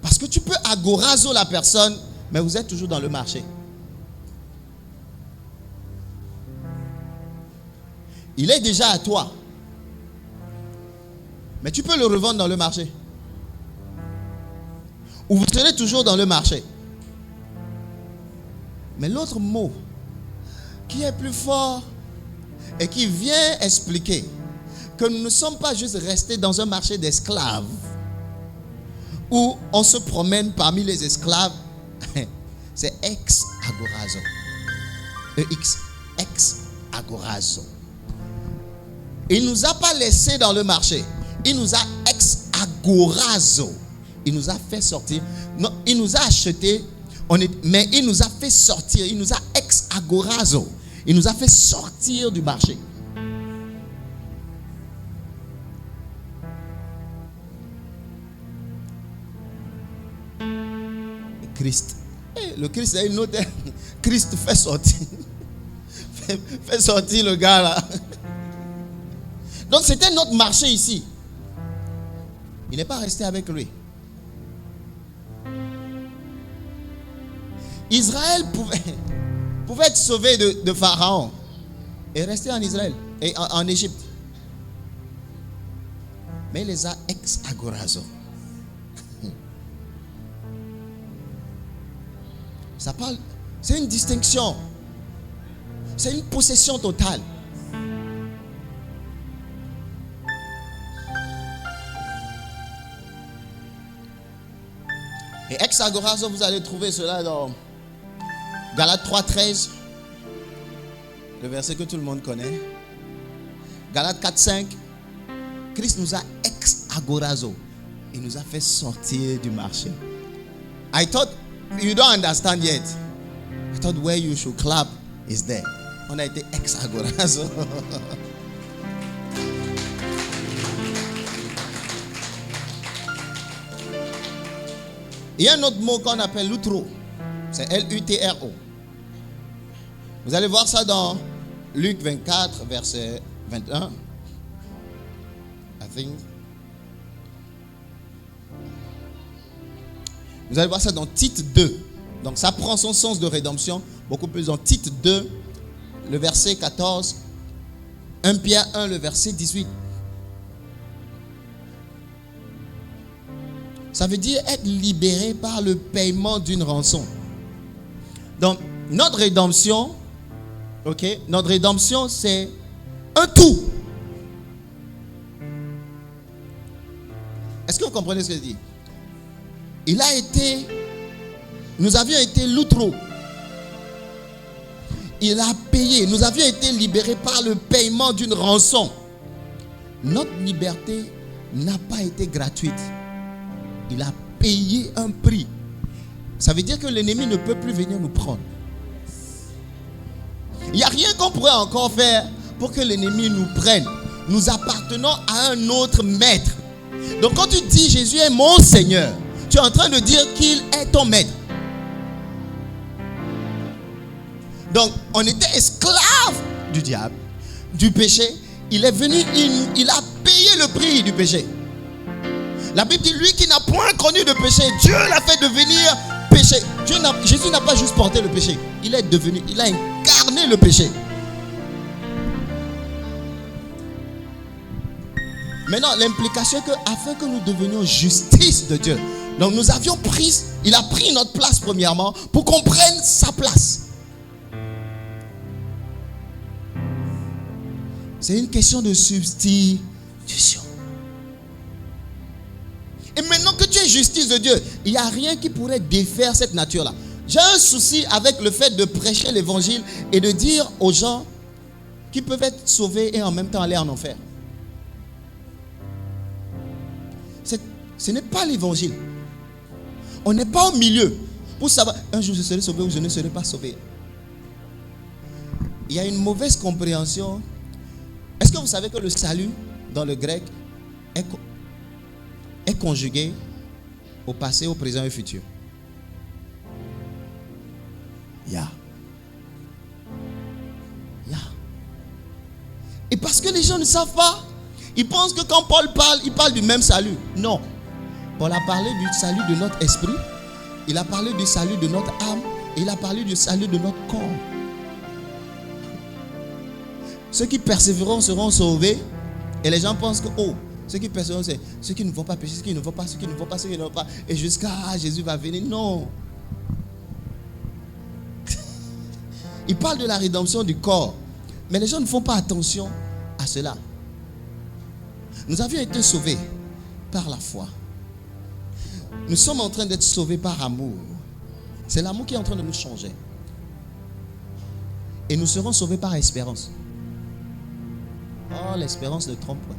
[SPEAKER 1] Parce que tu peux agorazo la personne, mais vous êtes toujours dans le marché. Il est déjà à toi. Mais tu peux le revendre dans le marché. Ou vous serez toujours dans le marché. Mais l'autre mot qui est plus fort et qui vient expliquer que nous ne sommes pas juste restés dans un marché d'esclaves où on se promène parmi les esclaves, c'est ex-agorazo. EX, ex-agorazo. Il ne nous a pas laissés dans le marché. Il nous a ex-agorazo. Il nous a fait sortir. Non, il nous a achetés. Mais il nous a fait sortir. Il nous a ex-agorazo. Il nous a fait sortir du marché. Christ. Le Christ a une autre. Christ fait sortir. Fait sortir le gars là. Donc c'était notre marché ici. Il n'est pas resté avec lui. Israël pouvait être sauvé de Pharaon et rester en Israël et en Égypte. Mais il les a ex-agorazo. Ça parle, c'est une distinction. C'est une possession totale. Et ex-agorazo, vous allez trouver cela dans Galates 3, 13. Le verset que tout le monde connaît. Galates 4, 5. Christ nous a ex-agorazo. Il nous a fait sortir du marché. I thought you don't understand yet. I thought where you should clap is there. On a été ex-agorazo. Il y a un autre mot qu'on appelle lutro. C'est L-U-T-R-O. Vous allez voir ça dans Luc 24, verset 21. I think. Vous allez voir ça dans Tite 2. Donc ça prend son sens de rédemption beaucoup plus dans Tite 2, le verset 14. 1 Pierre 1, le verset 18. Ça veut dire être libéré par le paiement d'une rançon. Donc, notre rédemption, notre rédemption, c'est un tout. Est-ce que vous comprenez ce que je dis? Nous avions été l'outro. Il a payé. Nous avions été libérés par le paiement d'une rançon. Notre liberté n'a pas été gratuite. Il a payé un prix. Ça veut dire que l'ennemi ne peut plus venir nous prendre. Il n'y a rien qu'on pourrait encore faire pour que l'ennemi nous prenne. Nous appartenons à un autre maître. Donc quand tu dis Jésus est mon Seigneur, tu es en train de dire qu'il est ton maître. Donc on était esclaves du diable, du péché,
[SPEAKER 3] il est venu, il a payé le prix du péché. La Bible dit, lui qui n'a point connu de péché, Dieu l'a fait devenir péché. Jésus n'a pas juste porté le péché, il a incarné le péché. Maintenant, l'implication est que afin que nous devenions justice de Dieu, donc il a pris notre place premièrement pour qu'on prenne sa place. C'est une question de substitution. Et maintenant que tu es justice de Dieu, il n'y a rien qui pourrait défaire cette nature-là. J'ai un souci avec le fait de prêcher l'évangile et de dire aux gens qu'ils peuvent être sauvés et en même temps aller en enfer. Ce n'est pas l'évangile. On n'est pas au milieu pour savoir un jour je serai sauvé ou je ne serai pas sauvé. Il y a une mauvaise compréhension. Est-ce que vous savez que le salut dans le grec est conjugué au passé, au présent et au futur? Et parce que les gens ne savent pas, ils pensent que quand Paul parle, il parle du même salut. Non. Paul a parlé du salut de notre esprit, il a parlé du salut de notre âme, et il a parlé du salut de notre corps. Ceux qui persévéreront seront sauvés, et les gens pensent que, ceux qui persévéreront, c'est ceux qui ne vont pas pécher, ceux qui ne vont pas, et jusqu'à Jésus va venir. Non. Il parle de la rédemption du corps, mais les gens ne font pas attention à cela. Nous avions été sauvés par la foi. Nous sommes en train d'être sauvés par amour. C'est l'amour qui est en train de nous changer. Et nous serons sauvés par espérance. Oh, l'espérance ne trompe pas.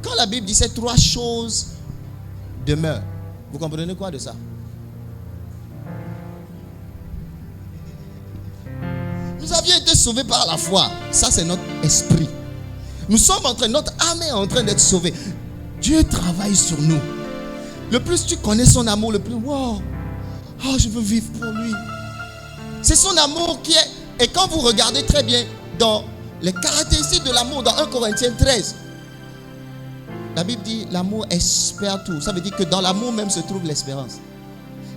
[SPEAKER 3] Quand la Bible dit ces trois choses demeurent, vous comprenez quoi de ça? Nous avions été sauvés par la foi. Ça, c'est notre esprit. Nous sommes en train, notre âme est en train d'être sauvée. Dieu travaille sur nous. Le plus tu connais son amour, le plus, wow, je veux vivre pour lui. C'est son amour qui est. Et quand vous regardez très bien dans les caractéristiques de l'amour, dans 1 Corinthiens 13, la Bible dit l'amour espère tout. Ça veut dire que dans l'amour même se trouve l'espérance.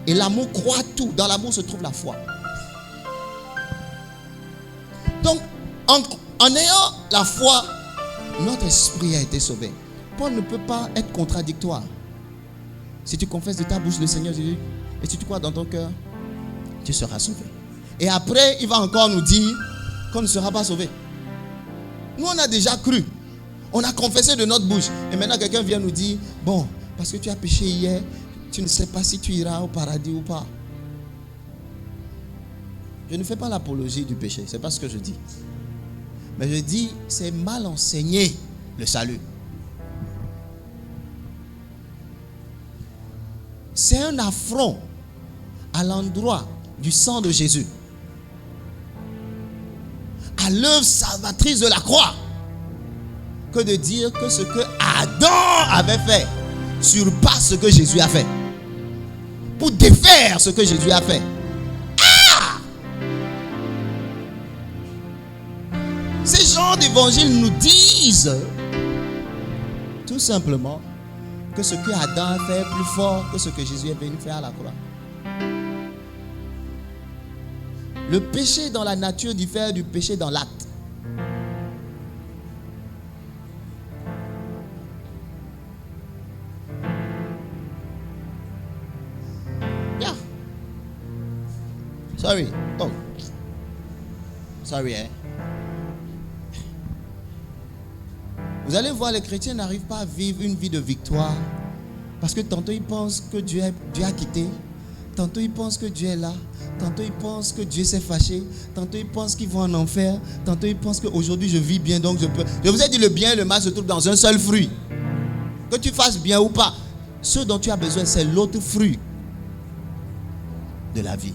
[SPEAKER 3] Et l'amour croit tout. Dans l'amour se trouve la foi. Donc, en ayant la foi, notre esprit a été sauvé. Paul ne peut pas être contradictoire. Si tu confesses de ta bouche le Seigneur Jésus et si tu crois dans ton cœur, tu seras sauvé. Et après, il va encore nous dire qu'on ne sera pas sauvé. Nous, on a déjà cru. On a confessé de notre bouche. Et maintenant, quelqu'un vient nous dire, bon, parce que tu as péché hier, tu ne sais pas si tu iras au paradis ou pas. Je ne fais pas l'apologie du péché, ce n'est pas ce que je dis. Mais je dis, c'est mal enseigné le salut. C'est un affront à l'endroit du sang de Jésus, à l'œuvre salvatrice de la croix, que de dire que ce que Adam avait fait surpasse ce que Jésus a fait, pour défaire ce que Jésus a fait. Ces gens d'évangile nous disent tout simplement que ce que Adam a fait est plus fort que ce que Jésus est venu faire à la croix. Le péché dans la nature diffère du péché dans l'acte. Yeah. Sorry. Oh. Sorry, hein. Vous allez voir, les chrétiens n'arrivent pas à vivre une vie de victoire parce que tantôt ils pensent que Dieu a quitté, tantôt ils pensent que Dieu est là, tantôt ils pensent que Dieu s'est fâché, tantôt ils pensent qu'ils vont en enfer, tantôt ils pensent qu'aujourd'hui je vis bien donc je peux. Je vous ai dit, le bien et le mal se trouvent dans un seul fruit. Que tu fasses bien ou pas, ce dont tu as besoin, c'est l'autre fruit de la vie.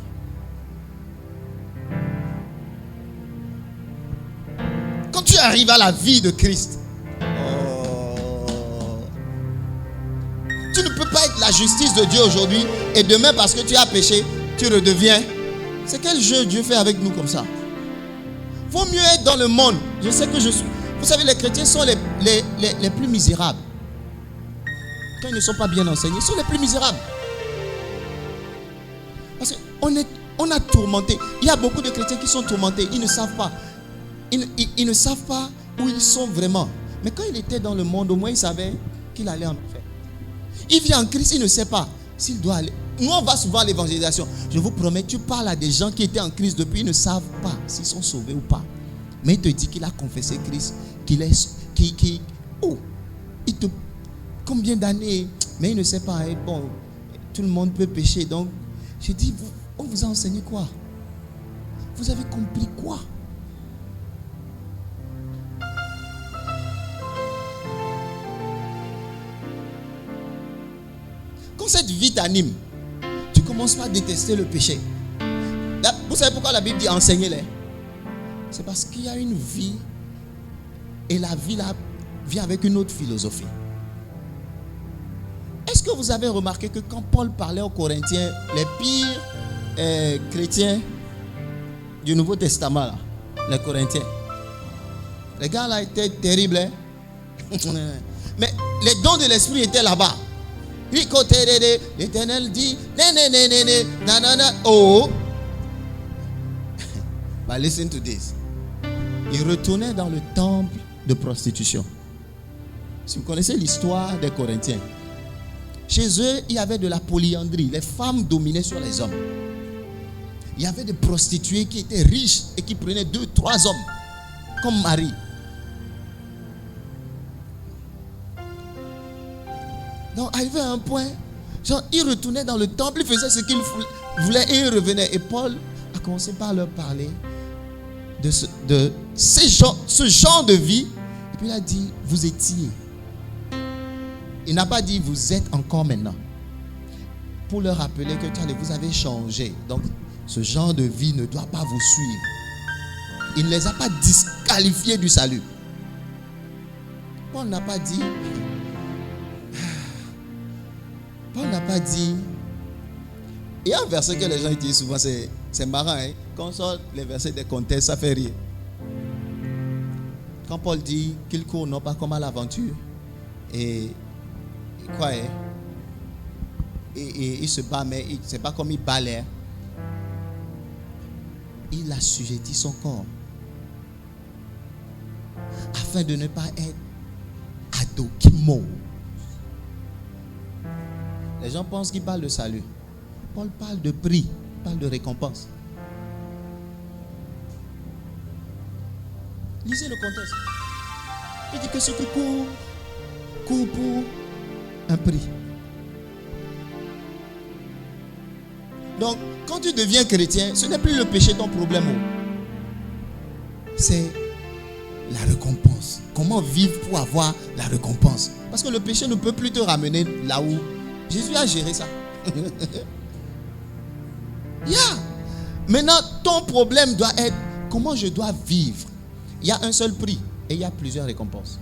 [SPEAKER 3] Quand tu arrives à la vie de Christ, tu ne peux pas être la justice de Dieu aujourd'hui et demain parce que tu as péché, tu redeviens C'est quel jeu Dieu fait avec nous comme ça? Vaut mieux être dans le monde. Je sais que je suis... Vous savez, les chrétiens sont les plus misérables. Quand ils ne sont pas bien enseignés, ils sont les plus misérables. Parce qu'on a tourmenté. Il y a beaucoup de chrétiens qui sont tourmentés. Ils ne savent pas. Ils ne savent pas où ils sont vraiment. Mais quand il était dans le monde, au moins il savait qu'il allait en enfer. Il vit en Christ, il ne sait pas s'il doit aller. Nous, on va souvent à l'évangélisation. Je vous promets, tu parles à des gens qui étaient en Christ depuis, ils ne savent pas s'ils sont sauvés ou pas. Mais il te dit qu'il a confessé Christ, qu'il est... Combien d'années? Mais il ne sait pas. Hein, bon, tout le monde peut pécher. Donc, je dis, on vous a enseigné quoi? Vous avez compris quoi? Quand cette vie t'anime, tu commences pas à détester le péché. Là, vous savez pourquoi la Bible dit enseignez-les? C'est parce qu'il y a une vie et la vie là vient avec une autre philosophie. Est-ce que vous avez remarqué que quand Paul parlait aux Corinthiens, les pires chrétiens du Nouveau Testament, là, les Corinthiens, les gars là étaient terribles, hein? Mais les dons de l'esprit étaient là-bas. L'Éternel dit oh. But listen to this. Ils retournaient dans le temple de prostitution. Si vous connaissez l'histoire des Corinthiens, chez eux, il y avait de la polyandrie. Les femmes dominaient sur les hommes. Il y avait des prostituées qui étaient riches et qui prenaient 2, 3 hommes comme mari. Donc, arrivé à un point, genre, ils retournaient dans le temple, ils faisaient ce qu'ils voulaient et ils revenaient. Et Paul a commencé par leur parler de ce genre de vie. Et puis il a dit, vous étiez. Il n'a pas dit, vous êtes encore maintenant. Pour leur rappeler que vous avez changé. Donc, ce genre de vie ne doit pas vous suivre. Il ne les a pas disqualifiés du salut. Paul n'a pas dit... Paul n'a pas dit... Il y a un verset que les gens disent souvent, c'est marrant, hein? Quand on sort les versets des contextes, ça fait rire. Quand Paul dit qu'il court non pas comme à l'aventure, et quoi, hein? Et il se bat, mais c'est pas comme il bat l'air. Il assujettit son corps afin de ne pas être ado qui meurt. Les gens pensent qu'il parle de salut. Paul parle de prix, il parle de récompense. Lisez le contexte. Il dit que ceux qui courent pour un prix. Donc, quand tu deviens chrétien, ce n'est plus le péché ton problème. C'est la récompense. Comment vivre pour avoir la récompense? Parce que le péché ne peut plus te ramener là où Jésus a géré ça. Maintenant, ton problème doit être comment je dois vivre. Il y a un seul prix et il y a plusieurs récompenses.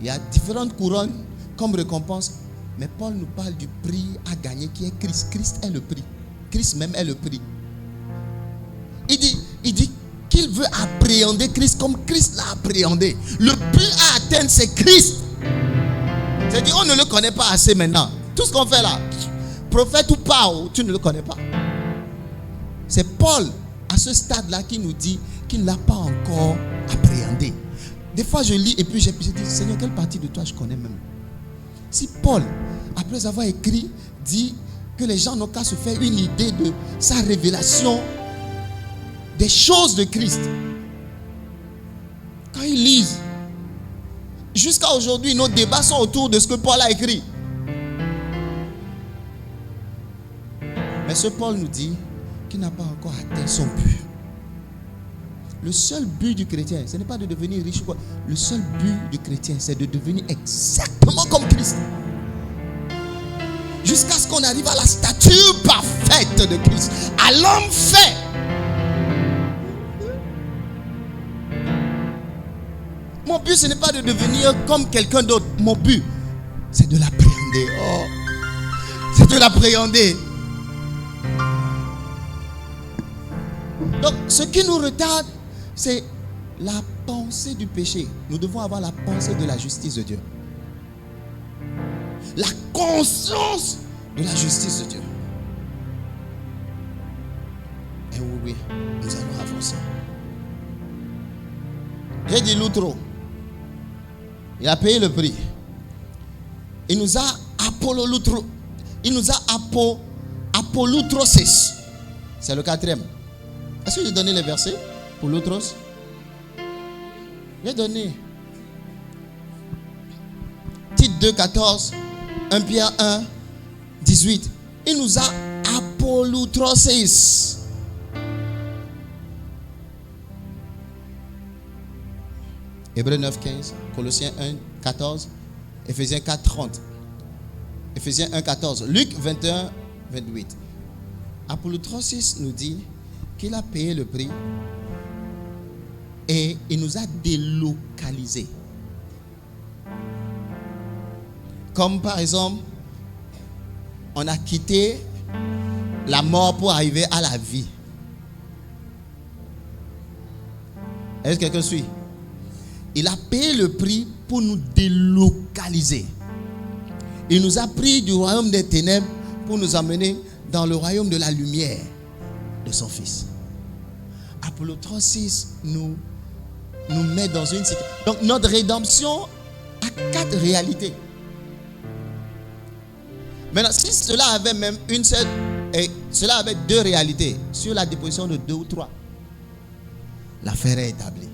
[SPEAKER 3] Il y a différentes couronnes comme récompense. Mais Paul nous parle du prix à gagner qui est Christ. Christ est le prix. Christ même est le prix. Il dit qu'il veut appréhender Christ comme Christ l'a appréhendé. Le but à atteindre, c'est Christ. C'est-à-dire, on ne le connaît pas assez maintenant. Tout ce qu'on fait là, prophète ou pas, tu ne le connais pas. C'est Paul, à ce stade-là, qui nous dit qu'il ne l'a pas encore appréhendé. Des fois, je lis et puis je dis, Seigneur, quelle partie de toi je connais même? Si Paul, après avoir écrit, dit que les gens n'ont qu'à se faire une idée de sa révélation des choses de Christ. Quand ils lisent, jusqu'à aujourd'hui, nos débats sont autour de ce que Paul a écrit. Mais ce Paul nous dit qu'il n'a pas encore atteint son but. Le seul but du chrétien, ce n'est pas de devenir riche ou quoi. Le seul but du chrétien, c'est de devenir exactement comme Christ. Jusqu'à ce qu'on arrive à la stature parfaite de Christ, à l'homme fait. Mon but, ce n'est pas de devenir comme quelqu'un d'autre. Mon but, c'est de l'appréhender. Oh, C'est de l'appréhender. Donc, ce qui nous retarde, c'est la pensée du péché. Nous devons avoir la pensée de la justice de Dieu. La conscience de la justice de Dieu. Et oui, nous allons avancer. J'ai dit l'outro. Il a payé le prix. Il nous a apolloutro. Il nous a apolloutrosis. C'est le 4e. Est-ce que j'ai donné les versets pour l'outros? J'ai donné. Tite 2, 14. 1 Pierre 1, 18. Il nous a apolloutrosis. Hébreux 9, 15. Colossiens 1, 14. Éphésiens 4, 30. Éphésiens 1, 14. Luc 21, 28. Apolloutrosis nous dit qu'il a payé le prix et il nous a délocalisés. Comme par exemple, on a quitté la mort pour arriver à la vie. Est-ce que quelqu'un suit? Il a payé le prix pour nous délocaliser. Il nous a pris du royaume des ténèbres pour nous amener dans le royaume de la lumière de son Fils. Apolloutrosis nous met dans une situation. Donc notre rédemption a 4 réalités. Maintenant, si cela avait même une seule, et cela avait 2 réalités, sur la déposition de 2 ou 3, l'affaire est établie.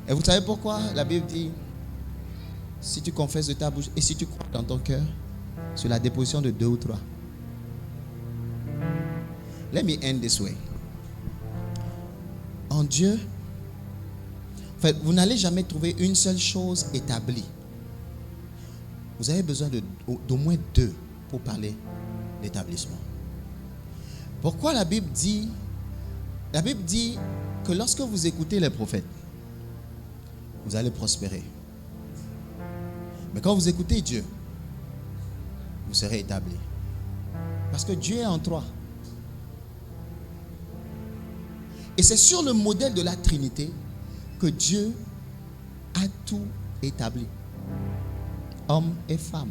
[SPEAKER 3] Et vous savez pourquoi la Bible dit, si tu confesses de ta bouche et si tu crois dans ton cœur, sur la déposition de 2 ou 3. Let me end this way. En Dieu, en fait, vous n'allez jamais trouver une seule chose établie. Vous avez besoin d'au moins 2 pour parler d'établissement. Pourquoi la Bible dit que lorsque vous écoutez les prophètes, vous allez prospérer. Mais quand vous écoutez Dieu, vous serez établi. Parce que Dieu est en toi. Et c'est sur le modèle de la Trinité que Dieu a tout établi. Homme et femme.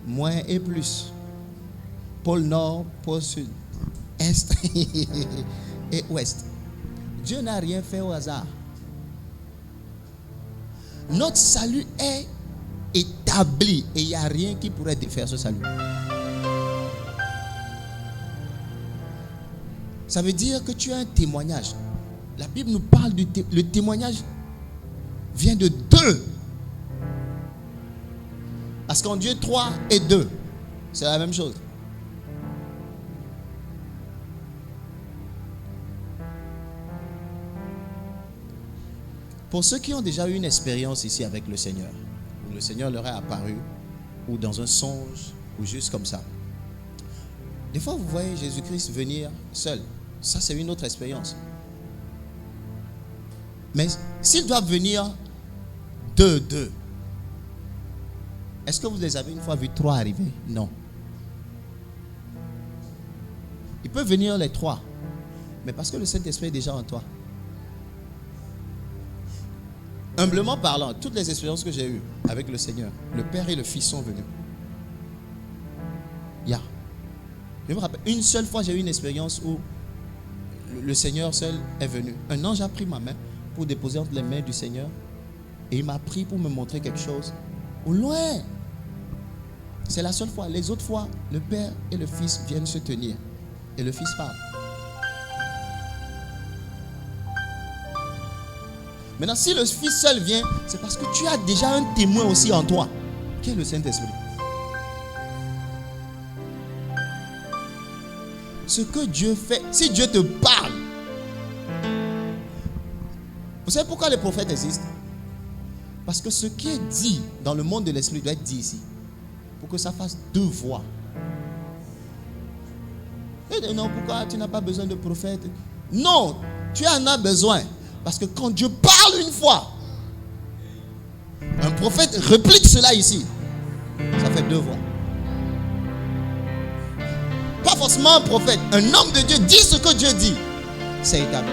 [SPEAKER 3] Moins et plus. Pôle Nord, pôle Sud. Est et Ouest. Dieu n'a rien fait au hasard. Notre salut est établi et il n'y a rien qui pourrait défaire ce salut. Ça veut dire que tu as un témoignage. La Bible nous parle le témoignage vient de 2. Parce qu'en Dieu, 3 et 2, c'est la même chose. Pour ceux qui ont déjà eu une expérience ici avec le Seigneur, où le Seigneur leur est apparu, ou dans un songe, ou juste comme ça. Des fois, vous voyez Jésus-Christ venir seul. Ça, c'est une autre expérience. Mais s'ils doivent venir 2, est-ce que vous les avez une fois vu 3 arriver? Non. Ils peuvent venir les 3, mais parce que le Saint-Esprit est déjà en toi. Humblement parlant, toutes les expériences que j'ai eues avec le Seigneur, le Père et le Fils sont venus. Je me rappelle, une seule fois j'ai eu une expérience où le Seigneur seul est venu. Un ange a pris ma main pour déposer entre les mains du Seigneur et il m'a pris pour me montrer quelque chose au loin. C'est la seule fois. Les autres fois, le Père et le Fils viennent se tenir et le Fils parle. Maintenant, si le Fils seul vient, c'est parce que tu as déjà un témoin aussi en toi, qui est le Saint-Esprit. Ce que Dieu fait, si Dieu te parle, vous savez pourquoi les prophètes existent? Parce que ce qui est dit dans le monde de l'esprit doit être dit ici, pour que ça fasse 2 voix. Et non, pourquoi tu n'as pas besoin de prophète? Non, tu en as besoin. Parce que quand Dieu parle une fois, un prophète réplique cela ici. Ça fait 2 voix. Pas forcément un prophète. Un homme de Dieu dit ce que Dieu dit. C'est établi.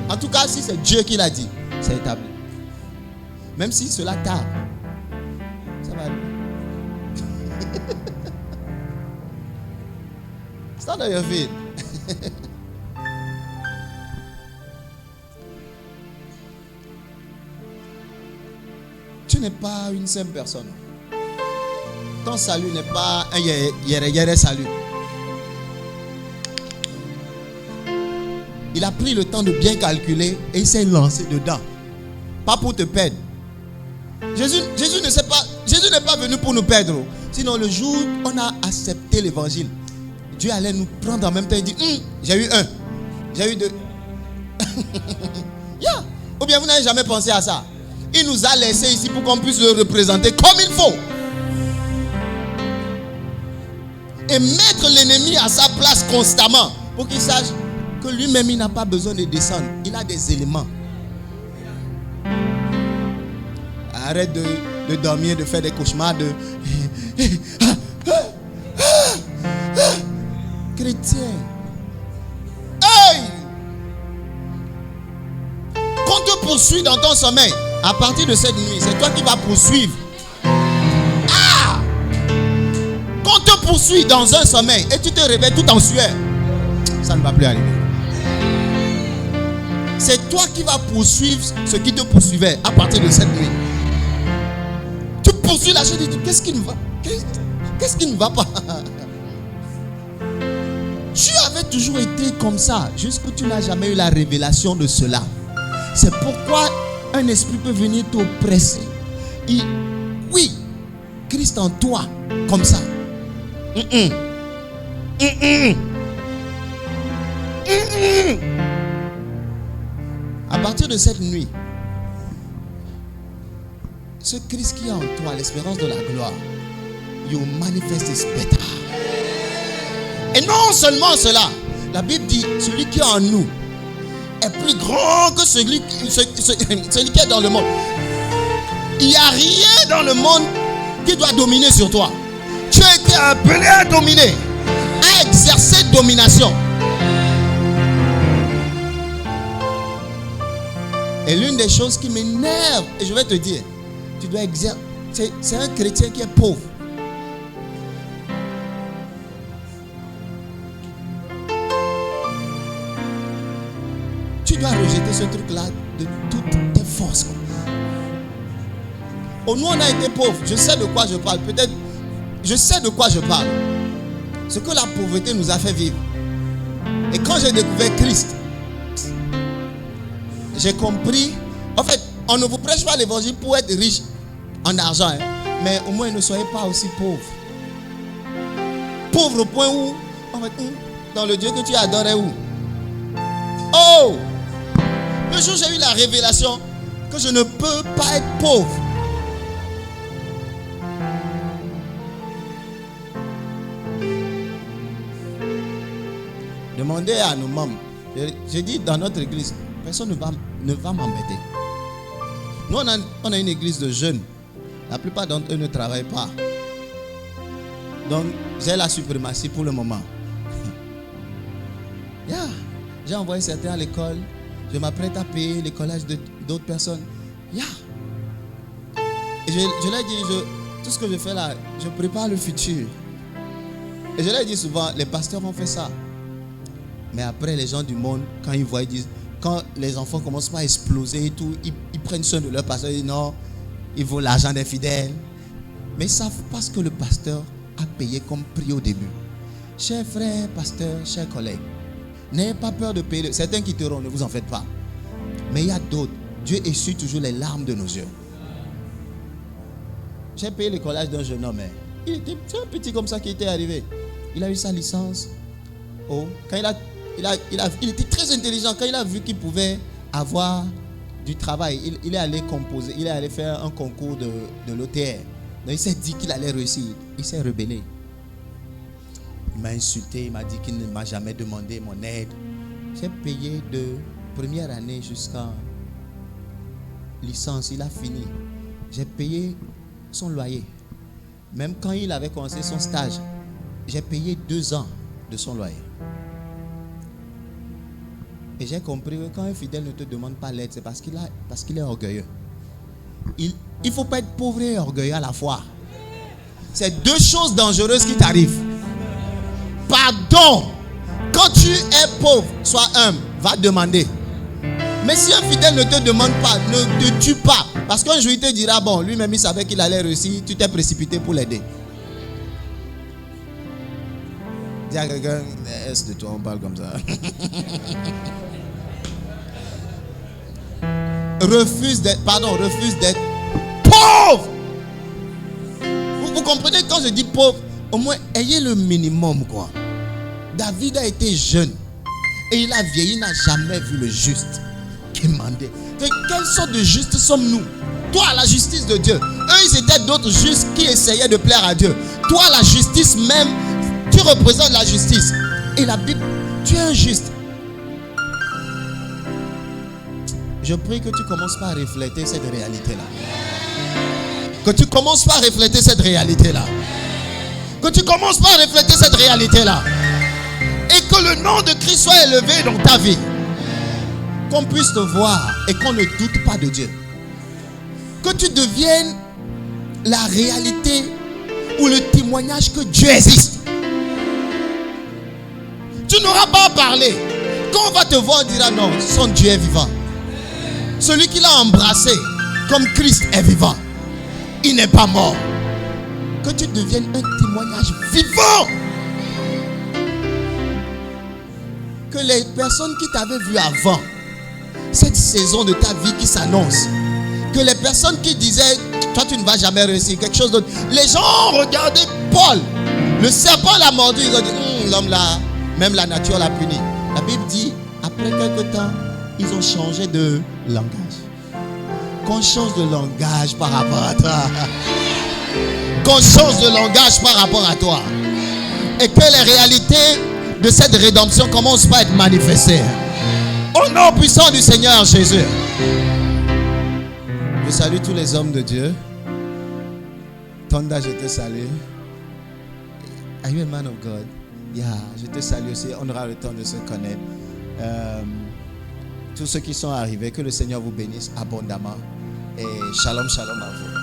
[SPEAKER 3] En tout cas, si c'est Dieu qui l'a dit, c'est établi. Même si cela tarde, ça va aller. Stand on your feet. Tu n'es pas une simple personne. Ton salut n'est pas un yere salut. Il a pris le temps de bien calculer et il s'est lancé dedans. Pas pour te perdre. Jésus n'est pas venu pour nous perdre. Sinon, le jour où on a accepté l'évangile, Dieu allait nous prendre en même temps et dire j'ai eu 1, j'ai eu 2. Yeah. Ou bien vous n'avez jamais pensé à ça. Il nous a laissé ici pour qu'on puisse le représenter comme il faut. Et mettre l'ennemi à sa place constamment pour qu'il sache que lui-même il n'a pas besoin de descendre. Il a des éléments. Arrête de dormir, de faire des cauchemars, chrétien. Hey! Qu'on te poursuit dans ton sommeil, à partir de cette nuit, c'est toi qui vas poursuivre. Ah! Qu'on te poursuit dans un sommeil et tu te réveilles tout en sueur, ça ne va plus arriver. C'est toi qui vas poursuivre ce qui te poursuivait à partir de cette nuit. Tu poursuis la chose et tu dis qu'est-ce qui ne va? Qu'est-ce qui ne va pas? Tu avais toujours été comme ça, juste que tu n'as jamais eu la révélation de cela. C'est pourquoi un esprit peut venir t'oppresser. Oui, Christ en toi, comme ça. À partir de cette nuit, ce Christ qui est en toi, l'espérance de la gloire, you manifest is better. Et non seulement cela, la Bible dit, celui qui est en nous est plus grand que celui qui est dans le monde. Il n'y a rien dans le monde qui doit dominer sur toi. Tu as été appelé à dominer, à exercer domination. Et l'une des choses qui m'énerve, et je vais te dire, tu dois exercer, c'est un chrétien qui est pauvre. Tu dois rejeter ce truc-là de toutes tes forces. Oh, nous on a été pauvres. Je sais de quoi je parle. Peut-être, je sais de quoi je parle. Ce que la pauvreté nous a fait vivre. Et quand j'ai découvert Christ, j'ai compris. En fait, on ne vous prêche pas l'évangile pour être riche en argent. Mais au moins ne soyez pas aussi pauvre. Pauvre au point où, en fait, dans le Dieu que tu adorais où? Oh! Le jour où j'ai eu la révélation que je ne peux pas être pauvre. Demandez à nos membres. J'ai dit dans notre église, personne ne va m'embêter. Nous on a une église de jeunes. La plupart d'entre eux ne travaillent pas. Donc j'ai la suprématie pour le moment. Yeah. J'ai envoyé certains à l'école. Je m'apprête à payer les collages d'autres personnes. Yeah. Et je leur dis, tout ce que je fais là, je prépare le futur. Et je leur dis souvent, les pasteurs ont fait ça. Mais après, les gens du monde, quand ils voient, ils disent, quand les enfants commencent à exploser et tout, ils prennent soin de leur pasteur. Ils disent non, ils veulent l'argent des fidèles. Mais ils savent pas ce que le pasteur a payé comme prix au début. Chers frères, pasteurs, chers collègues, n'ayez pas peur de payer. Certains quitteront, ne vous en faites pas. Mais il y a d'autres. Dieu essuie toujours les larmes de nos yeux. J'ai payé le collage d'un jeune homme. C'est un petit comme ça qui était arrivé. Il a eu sa licence. Oh, quand il était très intelligent. Quand il a vu qu'il pouvait avoir du travail, il est allé composer. Il est allé faire un concours de l'OTR. Donc il s'est dit qu'il allait réussir. Il s'est rebellé. Il m'a insulté, il m'a dit qu'il ne m'a jamais demandé mon aide. J'ai payé de première année jusqu'à licence, il a fini. J'ai payé son loyer. Même quand il avait commencé son stage, j'ai payé 2 ans de son loyer. Et j'ai compris que quand un fidèle ne te demande pas l'aide, c'est parce qu'il est orgueilleux. Il ne faut pas être pauvre et orgueilleux à la fois. C'est 2 choses dangereuses qui t'arrivent. Pardon. Quand tu es pauvre, sois humble, va demander. Mais si un fidèle ne te demande pas, ne te tue pas. Parce qu'un jour il te dira, bon, lui-même il savait qu'il allait réussir, tu t'es précipité pour l'aider.
[SPEAKER 1] Dis à quelqu'un, est-ce de toi on parle comme ça?
[SPEAKER 3] Refuse d'être pauvre. Vous comprenez, quand je dis pauvre, au moins ayez le minimum, quoi. David a été jeune et il a vieilli, il n'a jamais vu le juste quémander. Quelle sorte de juste sommes-nous? Toi, la justice de Dieu. Eux, ils étaient d'autres justes qui essayaient de plaire à Dieu. Toi, la justice même, tu représentes la justice. Et la Bible, tu es un juste. Je prie que tu commences par refléter cette réalité-là. Que tu commences par refléter cette réalité-là. Que tu commences par refléter cette réalité-là. Et que le nom de Christ soit élevé dans ta vie. Qu'on puisse te voir et qu'on ne doute pas de Dieu. Que tu deviennes la réalité ou le témoignage que Dieu existe. Tu n'auras pas à parler. Quand on va te voir, on dira non, son Dieu est vivant. Celui qui l'a embrassé comme Christ est vivant. Il n'est pas mort. Que tu deviennes un témoignage vivant. Que les personnes qui t'avaient vu avant, cette saison de ta vie qui s'annonce, que les personnes qui disaient toi tu ne vas jamais réussir, quelque chose d'autre, les gens ont regardé Paul, le serpent l'a mordu, ils ont dit l'homme là, même la nature l'a puni. La Bible dit après quelque temps ils ont changé de langage. Qu'on change de langage par rapport à toi. Qu'on change de langage par rapport à toi. Et que les réalités de cette rédemption commencent par être manifestées. Au nom puissant du Seigneur Jésus.
[SPEAKER 1] Je salue tous les hommes de Dieu. Tonda, je te salue. Are you a man of God? Yeah, je te salue aussi. On aura le temps de se connaître. Tous ceux qui sont arrivés, que le Seigneur vous bénisse abondamment. Et shalom, shalom à vous.